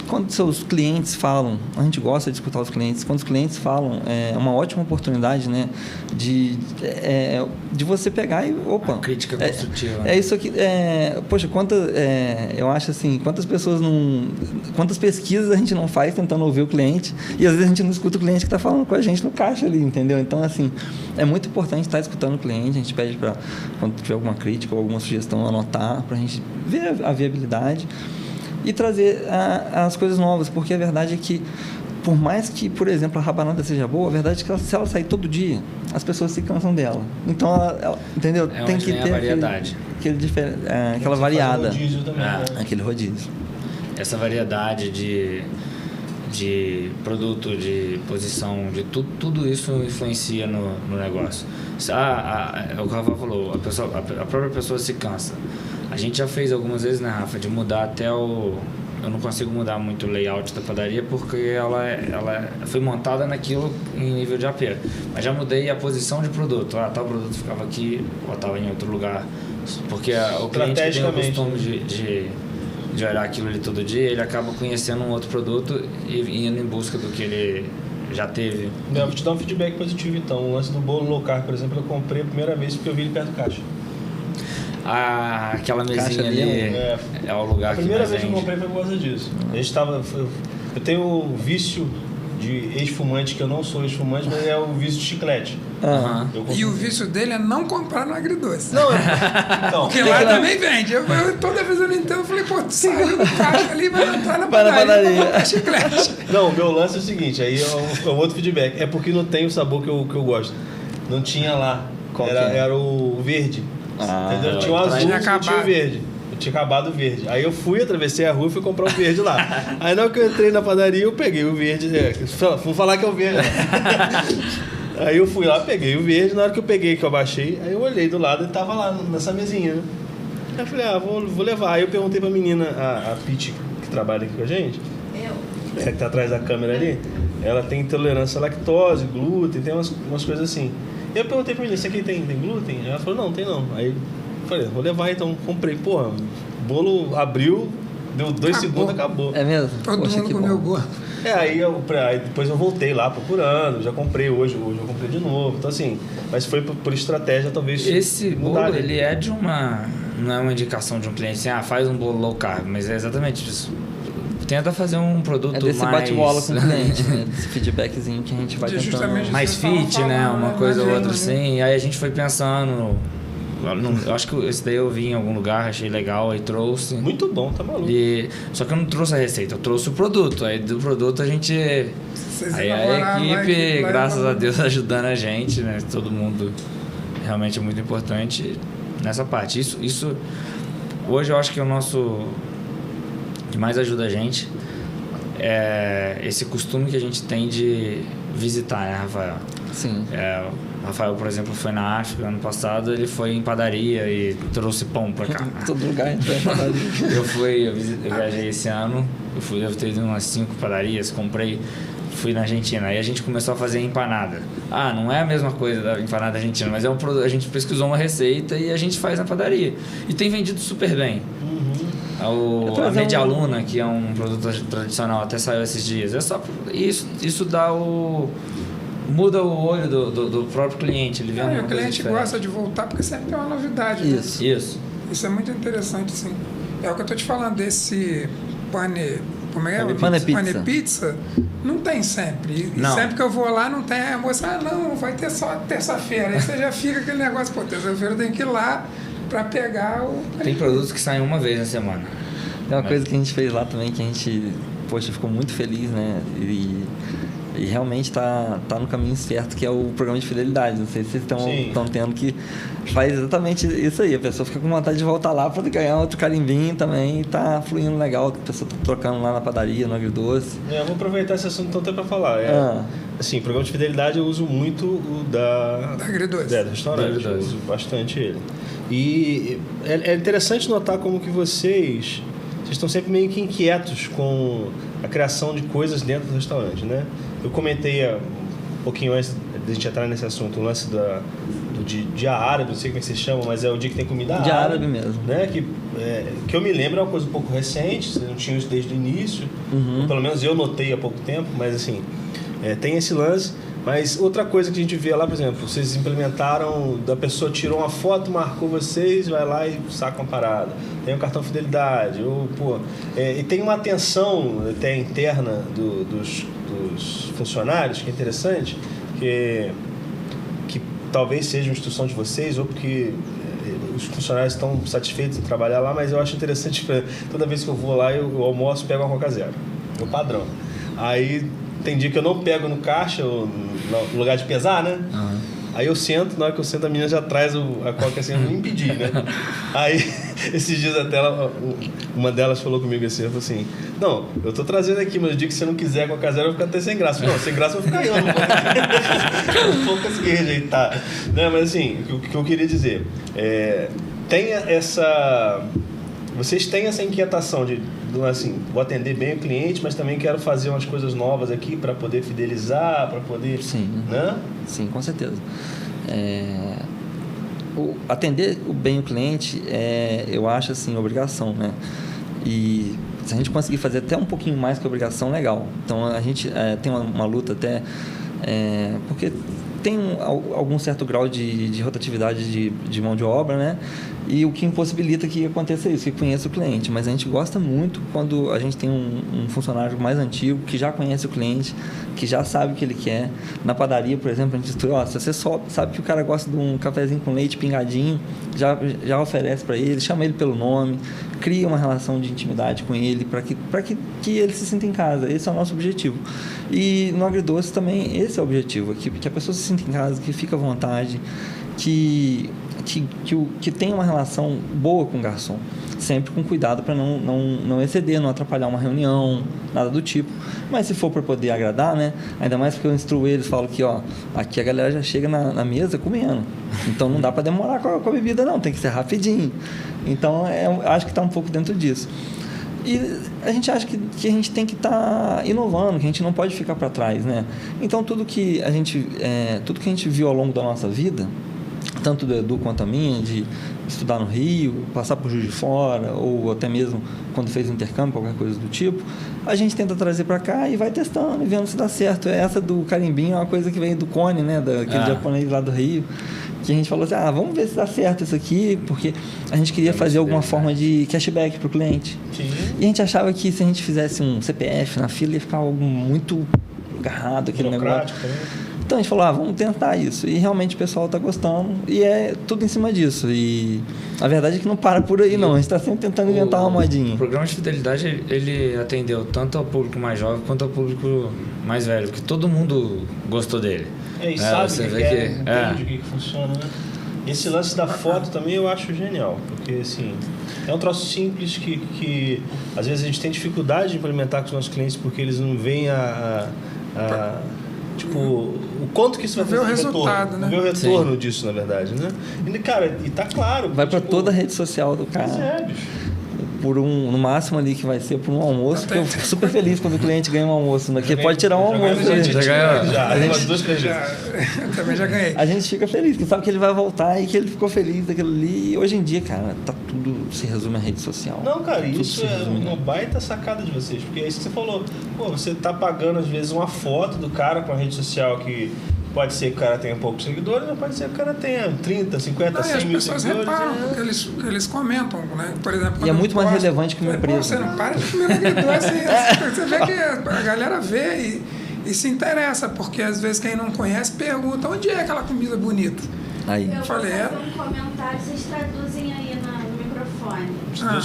Quando seus clientes falam, a gente gosta de escutar os clientes, quando os clientes falam, é uma ótima oportunidade, né, de você pegar e, opa... Uma crítica construtiva. É isso aqui, poxa, eu acho assim, quantas pesquisas a gente não faz tentando ouvir o cliente, e às vezes a gente não escuta o cliente que está falando com a gente no caixa ali, entendeu? Então, assim, é muito importante estar escutando o cliente, a gente pede para, quando tiver alguma crítica ou alguma sugestão, anotar, para a gente ver a viabilidade. e trazer as coisas novas, porque a verdade é que, por mais que, por exemplo, a rabanada seja boa, a verdade é que se ela sair todo dia, as pessoas se cansam dela. Então, ela entendeu? É Tem onde que vem a ter variedade. aquela variada. Rodízio também, né? Aquele rodízio. Essa variedade de produto, de posição, de tudo isso influencia no negócio. É o que o Rafa falou, a própria pessoa se cansa. A gente já fez algumas vezes, né, Rafa, de mudar até eu não consigo mudar muito o layout da padaria porque ela foi montada naquilo em nível de AP. Mas já mudei a posição de produto. Tal produto ficava aqui ou estava em outro lugar. Porque o cliente que tem o costume de olhar aquilo ali todo dia, ele acaba conhecendo um outro produto e indo em busca do que ele já teve. Eu vou te dar um feedback positivo então. O lance do bolo low carb, por exemplo, eu comprei a primeira vez porque eu vi ele perto do caixa. Aquela mesinha ali é o lugar que a primeira mais vez que eu vende. comprei foi por causa disso. Eu tenho o vício de ex-fumante, que eu não sou ex-fumante, mas é o vício de chiclete. Aham. E o vício dele é não comprar no agridoce. Não, então, Porque lá também vende. Eu toda vez eu não entendo, eu falei, pô, tu saiu do caixa ali, vai entrar na padaria pra comprar chiclete. não, o meu lance é o seguinte, aí é um outro feedback. É porque não tem o sabor que eu gosto. Não tinha lá. Era o verde. Entendeu? Tinha o azul, não tinha o verde. Eu tinha acabado o verde. Aí eu atravessei a rua e fui comprar o verde lá. Aí na hora que eu entrei na padaria, eu peguei o verde. Vou falar que é o verde. Aí eu fui lá, peguei o verde. Na hora que eu baixei, aí eu olhei do lado e tava lá nessa mesinha, né? Aí eu falei, vou levar. Aí eu perguntei pra menina, a Pete, que trabalha aqui com a gente. Que tá atrás da câmera ali. Ela tem intolerância à lactose, glúten, tem umas coisas assim. E eu perguntei pra menina, isso aqui tem glúten? Ela falou, não, tem não. Aí eu falei, vou levar então. Comprei. Porra, o bolo abriu, deu 2 segundos, acabou. É mesmo? Todo mundo comeu gordo. Aí depois eu voltei lá procurando, já comprei hoje eu comprei de novo. Então assim, mas foi por estratégia talvez. Esse bolo, ele é de não é uma indicação de um cliente assim, faz um bolo low carb, mas é exatamente isso. Tenta fazer um produto mais... desse bate-bola com o cliente, né? Desse feedbackzinho que a gente vai tentando... Mais fit, né? Uma coisa ou outra assim. Aí a gente foi pensando... Eu acho que esse daí eu vi em algum lugar, achei legal, aí trouxe. Muito bom, tá maluco. Só que eu não trouxe a receita, eu trouxe o produto. Aí do produto a gente... Aí a equipe, graças a Deus, ajudando a gente, né? Todo mundo realmente é muito importante nessa parte. Isso hoje eu acho que é o nosso... que mais ajuda a gente é esse costume que a gente tem de visitar, né, Rafael? Sim. O Rafael, por exemplo, foi na África ano passado, ele foi em padaria e trouxe pão pra cá. Todo lugar entra em padaria. Eu viajei esse ano, devo ter ido umas 5 padarias, fui na Argentina. Aí a gente começou a fazer empanada. Não é a mesma coisa da empanada argentina, mas a gente pesquisou uma receita e a gente faz na padaria. E tem vendido super bem. A Media Luna, que é um produto tradicional, até saiu esses dias. É só isso dá muda o olho do próprio cliente. Ele vê O cliente gosta de voltar porque sempre tem uma novidade. Isso. Né? Isso é muito interessante, sim. É o que eu tô te falando desse pane pizza. Não tem sempre. E sempre que eu vou lá, não tem. A moça, não, vai ter só terça-feira. Aí você já fica aquele negócio, pô, terça-feira tem que ir lá para pegar o... Tem produtos que saem uma vez na semana. É uma coisa que a gente fez lá também, que a gente, ficou muito feliz, né? E realmente tá no caminho certo, que é o programa de fidelidade. Não sei se vocês estão tendo, que faz exatamente isso aí. A pessoa fica com vontade de voltar lá para ganhar outro carimbinho também, e tá fluindo legal. A pessoa tá trocando lá na padaria, no agridoce. Eu vou aproveitar esse assunto então até para falar. Assim, programa de fidelidade eu uso muito o da agridoce. Do restaurante, eu uso bastante ele. E é interessante notar como que vocês estão sempre meio que inquietos com a criação de coisas dentro do restaurante, né? Eu comentei um pouquinho antes de a gente entrar nesse assunto, o lance do dia árabe, não sei como é que se chama, mas é o dia que tem comida árabe. Dia árabe mesmo. Né? Que eu me lembro é uma coisa um pouco recente, vocês não tinham isso desde o início, ou pelo menos eu notei há pouco tempo, mas assim, tem esse lance. Mas outra coisa que a gente vê lá, por exemplo, vocês implementaram, a pessoa tirou uma foto, marcou vocês, vai lá e saca uma parada. Tem o cartão fidelidade, e tem uma atenção até interna dos funcionários, que é interessante, que talvez seja uma instrução de vocês, ou porque os funcionários estão satisfeitos em trabalhar lá, mas eu acho interessante, toda vez que eu vou lá, eu almoço e pego uma Coca Zero. É o padrão. Aí tem dia que eu não pego no caixa, ou no lugar de pesar, né? Uhum. Aí eu sento, na hora que eu sento, a menina já traz a Coca assim, eu não impedi, né? Aí, esses dias até uma delas falou comigo assim, ela falou assim, não, eu tô trazendo aqui, mas o dia que você não quiser Coca Zero, eu vou ficar até sem graça. Não, sem graça eu vou ficar eu, não vou conseguir rejeitar. Não, mas assim, o que eu queria dizer, vocês têm essa inquietação de, assim, vou atender bem o cliente, mas também quero fazer umas coisas novas aqui para poder fidelizar, para poder... Sim, né? Sim, com certeza. Atender bem o cliente eu acho assim, obrigação, né? E se a gente conseguir fazer até um pouquinho mais que obrigação, legal. Então a gente tem uma luta até... porque tem algum certo grau de rotatividade de mão de obra, né? E o que impossibilita que aconteça isso, que conheça o cliente. Mas a gente gosta muito quando a gente tem um funcionário mais antigo, que já conhece o cliente, que já sabe o que ele quer. Na padaria, por exemplo, a gente diz, se você sabe que o cara gosta de um cafezinho com leite pingadinho, já oferece para ele, chama ele pelo nome, cria uma relação de intimidade com ele, para que ele se sinta em casa. Esse é o nosso objetivo. E no agridoce também, esse é o objetivo, que a pessoa se sinta em casa, que fica à vontade, que tenha uma relação boa com o garçom, sempre com cuidado para não exceder, não atrapalhar uma reunião, nada do tipo. Mas se for para poder agradar, né? Ainda mais porque eu instruo eles, falo que aqui a galera já chega na mesa comendo, então não dá para demorar com a bebida não, tem que ser rapidinho. Então acho que está um pouco dentro disso. E a gente acha que a gente tem que estar inovando, que a gente não pode ficar para trás, né? Então tudo que a gente viu ao longo da nossa vida, tanto do Edu quanto a minha, de estudar no Rio, passar por Juiz de Fora, ou até mesmo quando fez intercâmbio, qualquer coisa do tipo, a gente tenta trazer para cá e vai testando e vendo se dá certo. Essa do carimbinho é uma coisa que vem do Cone, né? Daquele japonês lá do Rio, que a gente falou assim, vamos ver se dá certo isso aqui, porque a gente queria fazer alguma forma de cashback para o cliente. Sim. E a gente achava que se a gente fizesse um CPF na fila, ia ficar algo muito agarrado, aquele negócio. Então a gente falou, vamos tentar isso. E realmente o pessoal está gostando. E é tudo em cima disso. E a verdade é que não para por aí, não. A gente está sempre tentando inventar uma modinha. O programa de fidelidade, ele atendeu tanto ao público mais jovem quanto ao público mais velho. Porque todo mundo gostou dele. E sabe entende o que funciona, né? Esse lance da foto também eu acho genial. Porque, assim, é um troço simples que às vezes a gente tem dificuldade de implementar com os nossos clientes porque eles não veem tipo, o quanto que isso vai fazer o resultado, né? Ver o retorno disso, na verdade, né? E, cara, e tá claro. Vai para toda a rede social do cara. Bicho. No máximo ali que vai ser por um almoço, que eu fico super feliz quando o cliente ganha um almoço. Porque pode tirar um almoço. Eu também já ganhei. A gente fica feliz, que sabe que ele vai voltar e que ele ficou feliz daquilo ali. E hoje em dia, cara, tudo se resume à rede social. Não, cara, isso é uma baita sacada de vocês. Porque é isso que você falou. Você tá pagando, às vezes, uma foto do cara com a rede social que... Pode ser que o cara tenha poucos seguidores, ou pode ser que o cara tenha 30, 50, 100 mil seguidores. As pessoas reparam, porque eles comentam, né? Por exemplo, e é muito mais relevante que uma empresa. Você não para de comer agridoce. Você vê que a galera vê e se interessa, porque às vezes quem não conhece pergunta onde é aquela comida bonita. Aí. Eu falei, vou fazer um comentário, vocês traduzem aí no microfone.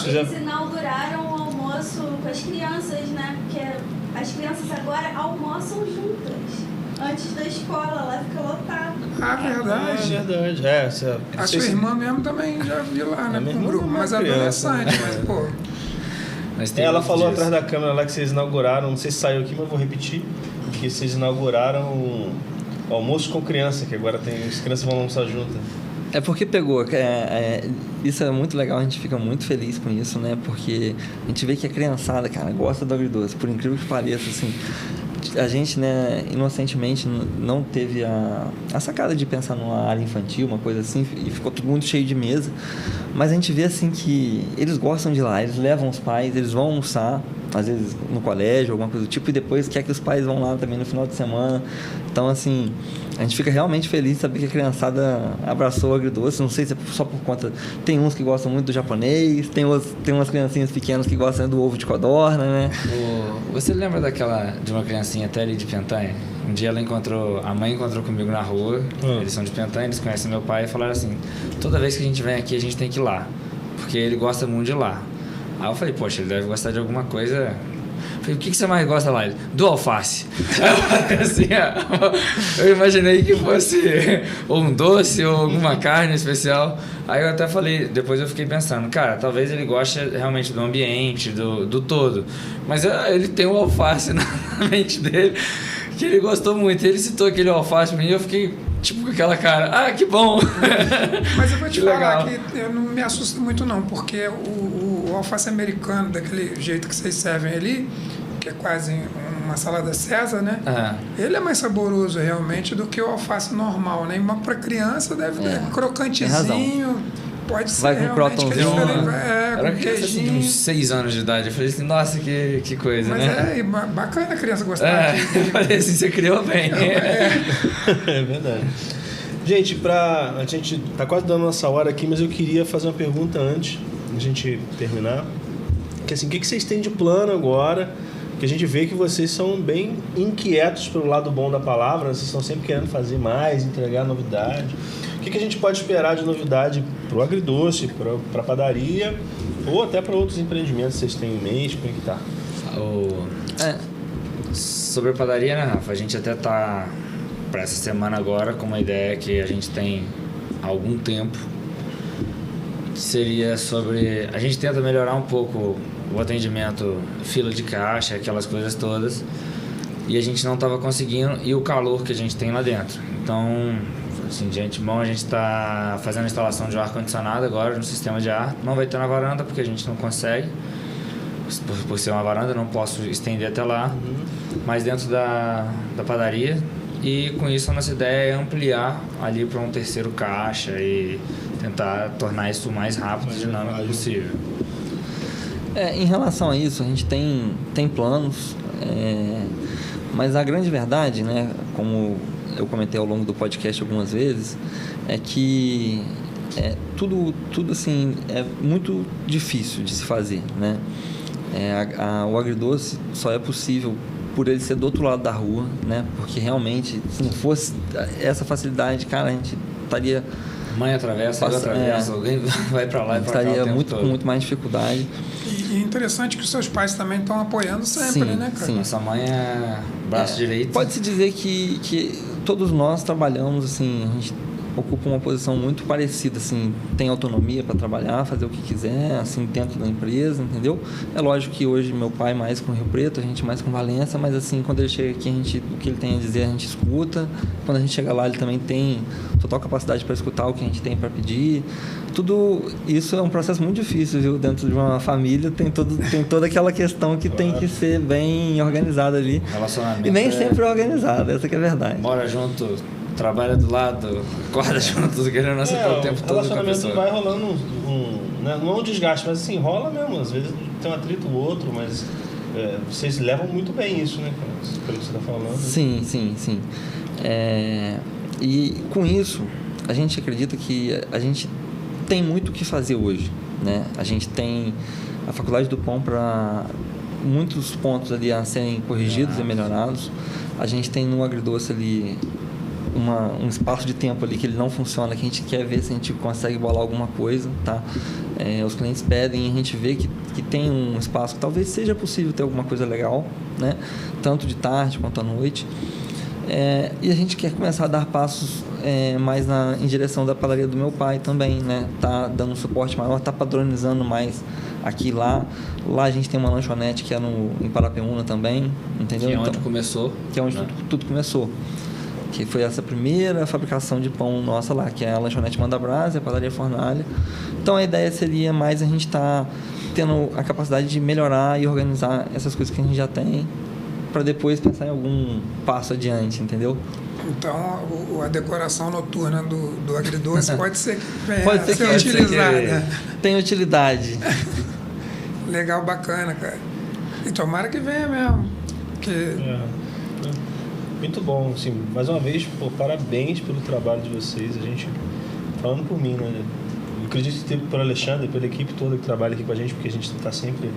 Eles inauguraram o almoço com as crianças, né? Porque as crianças agora almoçam juntas. Antes da escola, lá fica lotado. Verdade. É verdade. A sua irmã mesmo também já vi lá, né? Com um grupo mais adolescente, mas, pô... Ela falou atrás da câmera lá que vocês inauguraram, não sei se saiu aqui, mas eu vou repetir, que vocês inauguraram o almoço com criança, que agora as crianças vão almoçar juntas. É porque pegou, isso é muito legal, a gente fica muito feliz com isso, né? Porque a gente vê que a criançada, cara, gosta do agridoce, por incrível que pareça, assim... A gente, né, inocentemente não teve a sacada de pensar numa área infantil, uma coisa assim, e ficou tudo muito cheio de mesa. Mas a gente vê, assim, que eles gostam de ir lá, eles levam os pais, eles vão almoçar, às vezes no colégio, alguma coisa do tipo, e depois quer que os pais vão lá também no final de semana. Então, assim, a gente fica realmente feliz de saber que a criançada abraçou o agridoce. Não sei se é só por conta... Tem uns que gostam muito do japonês, tem umas criancinhas pequenas que gostam do ovo de codorna, né? Você lembra de uma criancinha até ali de Piantã? Um dia a mãe encontrou comigo na rua, eles são de Piantã, eles conhecem meu pai, e falaram assim, toda vez que a gente vem aqui, a gente tem que ir lá, porque ele gosta muito de lá. Aí eu falei, poxa, ele deve gostar de alguma coisa... Eu falei, o que você mais gosta lá? Ele, do alface. Aí eu falei assim, eu imaginei que fosse ou um doce ou alguma carne especial. Aí eu até falei, depois eu fiquei pensando, cara, talvez ele goste realmente do ambiente, do todo. Mas ele tem o alface na mente dele, que ele gostou muito. Ele citou aquele alface pra mim e eu fiquei tipo com aquela cara, que bom. Mas eu vou te falar que eu não me assusto muito não, porque o alface americano, daquele jeito que vocês servem ali, que é quase uma salada César, né? Ele é mais saboroso realmente do que o alface normal, né? Mas para criança deve ter crocantezinho, pode ser vai com realmente que é diferente. Era uma criança assim, de uns 6 anos de idade. Eu falei assim, nossa, que coisa, mas né? Mas bacana a criança gostar disso. Eu falei assim, você criou bem. É verdade. Gente, a gente tá quase dando nossa hora aqui, mas eu queria fazer uma pergunta antes de a gente terminar. Que assim, o que vocês têm de plano agora? Que a gente vê que vocês são bem inquietos pelo lado bom da palavra, vocês estão sempre querendo fazer mais, entregar novidade. O que a gente pode esperar de novidade para o agridoce, para a padaria, ou até para outros empreendimentos que vocês têm em mente? Como é que tá? Sobre a padaria, né, Rafa? A gente até tá para essa semana agora com uma ideia que a gente tem há algum tempo, que seria sobre... A gente tenta melhorar um pouco o atendimento, fila de caixa, aquelas coisas todas, e a gente não estava conseguindo, e o calor que a gente tem lá dentro. Então, assim, de antemão, a gente está fazendo a instalação de ar-condicionado agora no sistema de ar. Não vai ter na varanda, porque a gente não consegue. Por ser uma varanda, não posso estender até lá. Mas dentro da padaria. E com isso, a nossa ideia é ampliar ali para um terceiro caixa e tentar tornar isso o mais rápido e dinâmico possível. Em relação a isso, a gente tem planos, mas a grande verdade, né, como eu comentei ao longo do podcast algumas vezes, é que tudo assim, é muito difícil de se fazer, né? O agridoce só é possível por ele ser do outro lado da rua, né? Porque realmente, se não fosse essa facilidade, cara, a gente estaria... Mãe atravessa, alguém vai para lá e para cá. Estaria com muito mais dificuldade. E interessante que os seus pais também estão apoiando sempre, né, cara? Sim. Nossa mãe é braço direito. Pode-se dizer que todos nós trabalhamos, assim, a gente ocupa uma posição muito parecida, assim, tem autonomia para trabalhar, fazer o que quiser, assim, dentro da empresa, entendeu? É lógico que hoje meu pai mais com Rio Preto, a gente mais com Valença, mas assim, quando ele chega aqui, o que ele tem a dizer a gente escuta. Quando a gente chega lá, ele também tem total capacidade para escutar o que a gente tem para pedir. Tudo isso é um processo muito difícil, viu? Dentro de uma família tem toda aquela questão que tem que ser bem organizada ali. Relacionamento. E nem sempre é organizada, essa que é a verdade. Mora junto, trabalha do lado, acorda junto, querendo acertar o tempo todo com a pessoa. Vai rolando não um desgaste, mas assim, rola mesmo. Às vezes tem um atrito ou outro, mas vocês levam muito bem isso, né, cara? Pelo que você está falando. Sim. E com isso, a gente acredita que a gente tem muito o que fazer hoje, né? A gente tem a Faculdade do Pão para muitos pontos ali a serem corrigidos e melhorados. A gente tem no agridoce ali um espaço de tempo ali que ele não funciona, que a gente quer ver se a gente consegue bolar alguma coisa, tá? Os clientes pedem e a gente vê que tem um espaço que talvez seja possível ter alguma coisa legal, né? Tanto de tarde quanto à noite. E a gente quer começar a dar passos mais em direção da padaria do meu pai também, né? Tá dando um suporte maior, tá padronizando mais aqui e lá. Lá a gente tem uma lanchonete que é em Parapeúna também, entendeu? Que é onde começou. Que é onde tudo começou. Que foi essa primeira fabricação de pão nossa lá, que é a lanchonete Manda Brasa e a padaria Fornalha. Então a ideia seria mais a gente estar tendo a capacidade de melhorar e organizar essas coisas que a gente já tem, para depois pensar em algum passo adiante, entendeu? Então, a decoração noturna do agridoce pode ser que ser utilizada. Tem utilidade. Legal, bacana, cara. E tomara que venha mesmo. Muito bom, assim, mais uma vez, parabéns pelo trabalho de vocês. A gente, falando por mim, né? Eu acredito que pelo Alexandre, pela equipe toda que trabalha aqui com a gente, porque a gente está sempre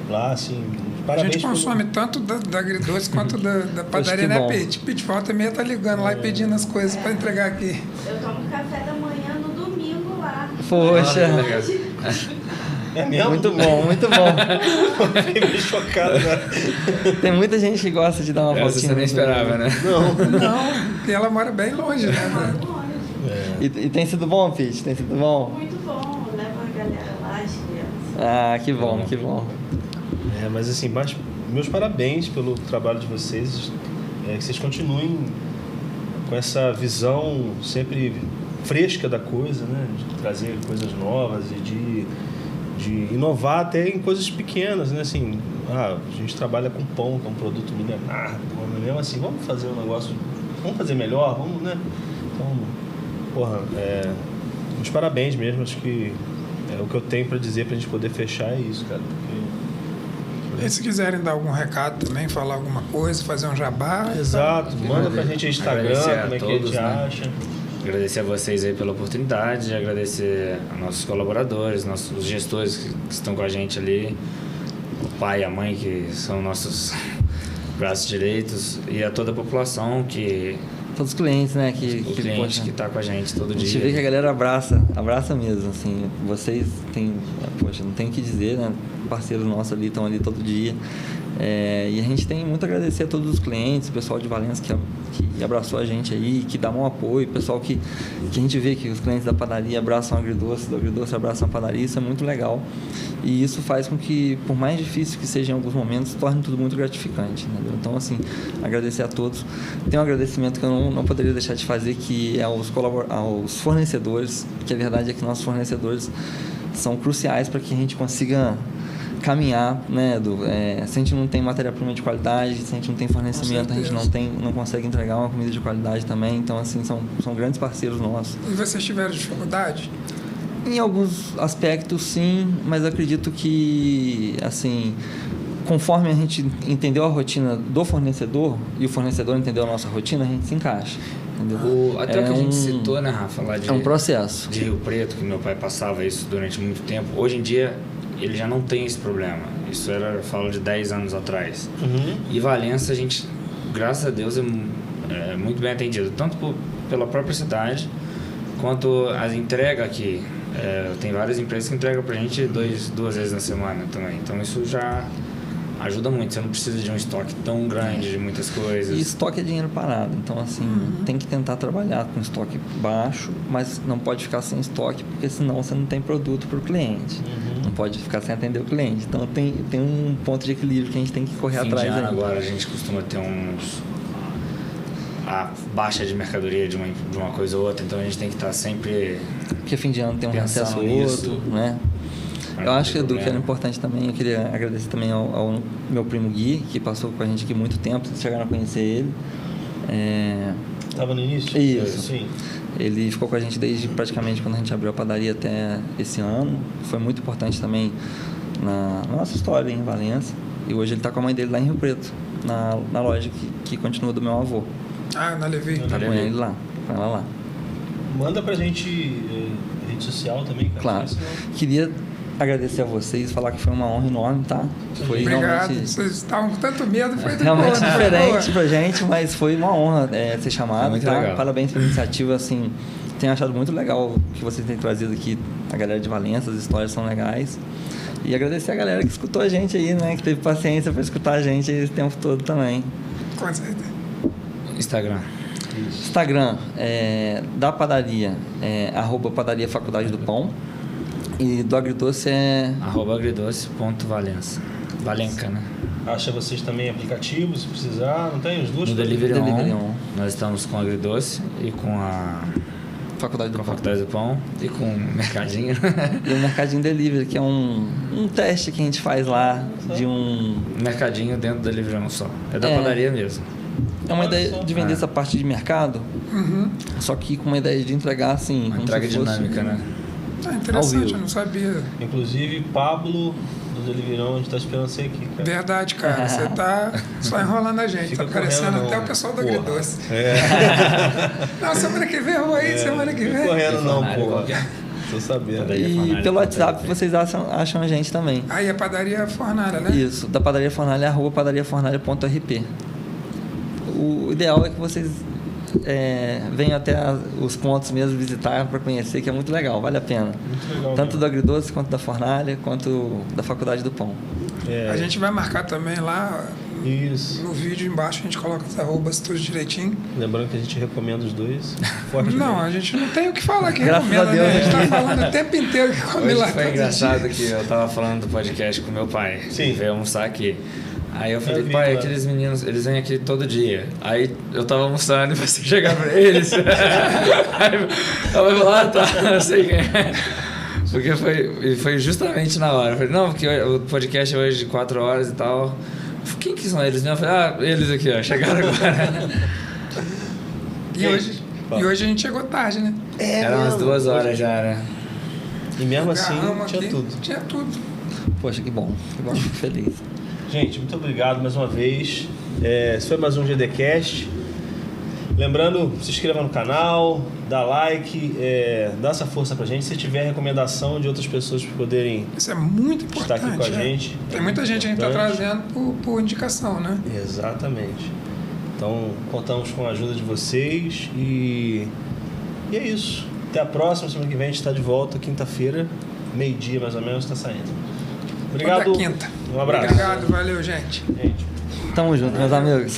lá, assim, parabéns. A gente consome tanto da Agridoce quanto da padaria, né, Pete? Pete, volta e meia tá ligando lá e pedindo as coisas para entregar aqui. Eu tomo café da manhã no domingo lá. Poxa! É mesmo? Muito bom, muito bom. Fiquei meio chocado, né? Tem muita gente que gosta de dar uma voltinha. Você nem esperava, né? Não, porque ela mora bem longe, né? E tem sido bom, Pete? Tem sido bom? Muito bom, leva a galera lá, as crianças. Ah, que bom, que bom. Mas assim, meus parabéns pelo trabalho de vocês. Que vocês continuem com essa visão sempre fresca da coisa, né? De trazer coisas novas e de inovar até em coisas pequenas, né? Assim, a gente trabalha com pão, que é um produto milenar, mesmo assim, vamos fazer um negócio, vamos fazer melhor, vamos, né? Então, uns parabéns mesmo, acho que o que eu tenho para dizer pra gente poder fechar é isso, cara. E se quiserem dar algum recado também, falar alguma coisa, fazer um jabá... Exato, manda pra gente no Instagram, como é que a gente acha. Agradecer a vocês aí pela oportunidade, agradecer a nossos colaboradores, nossos gestores que estão com a gente ali, o pai e a mãe que são nossos braços direitos e a toda a população que... Todos os clientes, né? O cliente que está com a gente todo dia. A gente vê que a galera abraça mesmo, assim. Vocês têm, não tem o que dizer, né? Parceiros nossos ali estão ali todo dia. E a gente tem muito a agradecer a todos os clientes, o pessoal de Valença que abraçou a gente aí, que dá um apoio, o pessoal que a gente vê que os clientes da padaria abraçam a Agridoce, do Agridoce abraçam a padaria, isso é muito legal. E isso faz com que, por mais difícil que seja em alguns momentos, torne tudo muito gratificante, entendeu? Então, assim, agradecer a todos. Tem um agradecimento que eu não poderia deixar de fazer, que é aos fornecedores, que a verdade é que nossos fornecedores são cruciais para que a gente consiga caminhar, né, se a gente não tem matéria-prima de qualidade, se a gente não tem fornecimento, a gente não consegue entregar uma comida de qualidade também. Então, assim, são grandes parceiros nossos. E vocês tiveram dificuldade? Em alguns aspectos, sim, mas acredito que, assim, conforme a gente entendeu a rotina do fornecedor e o fornecedor entendeu a nossa rotina, a gente se encaixa. Entendeu? Até o que a gente citou, né, Rafa, lá é um processo. De Rio Preto, que meu pai passava isso durante muito tempo. Hoje em dia, ele já não tem esse problema. Isso eu falo de 10 anos atrás. E Valença, a gente, graças a Deus, é muito bem atendido, tanto pela própria cidade, quanto as entregas aqui. Tem várias empresas que entregam pra gente duas vezes na semana também. Então isso já ajuda muito. Você não precisa de um estoque tão grande de muitas coisas. E estoque é dinheiro parado. Então, assim, tem que tentar trabalhar com estoque baixo, mas não pode ficar sem estoque, porque senão você não tem produto para o cliente. Não pode ficar sem atender o cliente. Então, tem um ponto de equilíbrio que a gente tem que correr atrás. Fim de ano agora, a gente costuma ter a baixa de mercadoria de uma coisa ou outra. Então, a gente tem que estar sempre... Porque fim de ano tem um recesso outro, né? Eu acho que, Edu, que era importante também, eu queria agradecer também ao meu primo Gui, que passou com a gente aqui muito tempo, vocês chegaram a conhecer ele. Estava no início? Isso. Sim. Ele ficou com a gente desde praticamente quando a gente abriu a padaria até esse ano. Foi muito importante também na nossa história em Valença. E hoje ele está com a mãe dele lá em Rio Preto, na loja que continua do meu avô. Ah, na Levi. Tá com ele lá, com ela lá. Manda pra gente rede social também, cara. Claro. Queria agradecer a vocês, falar que foi uma honra enorme, tá? Foi Obrigado. realmente... Vocês estavam com tanto medo, foi realmente diferente pra gente, mas foi uma honra ser chamado, tá? Legal. Parabéns pela iniciativa, assim, tenho achado muito legal o que vocês têm trazido aqui, a galera de Valença, as histórias são legais. E agradecer a galera que escutou a gente aí, né? Que teve paciência pra escutar a gente esse tempo todo também. Com certeza. Instagram da padaria @padaria Faculdade do Pão. E do Agridoce @agridoce.valença. Valenca, né? Acha vocês também aplicativos, se precisar, não tem os dois? No Delivery On, nós estamos com o Agridoce e com a Faculdade do Pão e com o Mercadinho. E o Mercadinho Delivery, que é um teste que a gente faz lá de um... Mercadinho dentro do Delivery On só. É da padaria mesmo. É uma ideia de vender essa parte de mercado, só que com uma ideia de entregar assim... Uma entrega dinâmica, né? Interessante, eu não sabia. Inclusive, Pablo do Delivirão, a gente tá esperando você aqui, cara. Verdade, cara. Você tá só enrolando a gente. Fica tá parecendo correndo, até o pessoal do Agridoce. Não, semana que vem eu vou aí, semana que vem. Correndo não, pô. Tô sabendo. E pelo WhatsApp vocês acham a gente também. Aí é Padaria Fornalha, né? Isso, da Padaria Fornalha, @padariafornalha.rp. O ideal é que vocês venham até os pontos mesmo visitar para conhecer, que é muito legal, vale a pena. Muito legal. Tanto do Agridoce, quanto da Fornalha, quanto da Faculdade do Pão. A gente vai marcar também lá. Isso. No vídeo embaixo a gente coloca as arrobas tudo direitinho. Lembrando que a gente recomenda os dois. Não, a gente não tem o que falar que Graças recomenda, a Deus, né? A gente tá falando o tempo inteiro que come Hoje lá. foi engraçado que eu tava falando do podcast com meu pai. Sim. Veio almoçar aqui. Aí eu falei, vi, pai, mano. aqueles meninos, eles vêm aqui todo dia. Aí eu tava almoçando e você chegar pra eles. Aí eu falei, tá, não sei quem é. Porque foi justamente na hora. Eu falei, não, porque o podcast é hoje de 4 horas e tal. Quem que são eles? Eu falei, eles aqui, ó, chegaram agora. E hoje a gente chegou tarde, né? Eram umas 2 horas já, né? E mesmo assim, Agarramos tinha aqui, tudo. Tinha tudo. Poxa, que bom, fico feliz. Gente, muito obrigado mais uma vez. Esse foi mais um GDcast. Lembrando, se inscreva no canal, dá like, dá essa força pra gente. Se tiver recomendação de outras pessoas para poderem Isso é muito estar importante. aqui com a gente. Tem muita gente que a gente tá Importante. trazendo por indicação, né? Exatamente. Então, contamos com a ajuda de vocês e é isso. Até a próxima, semana que vem a gente está de volta, quinta-feira, meio-dia mais ou menos, está saindo. Obrigado. Toda quinta. Um abraço. Obrigado, valeu, gente. Gente. Tamo junto, meus amigos.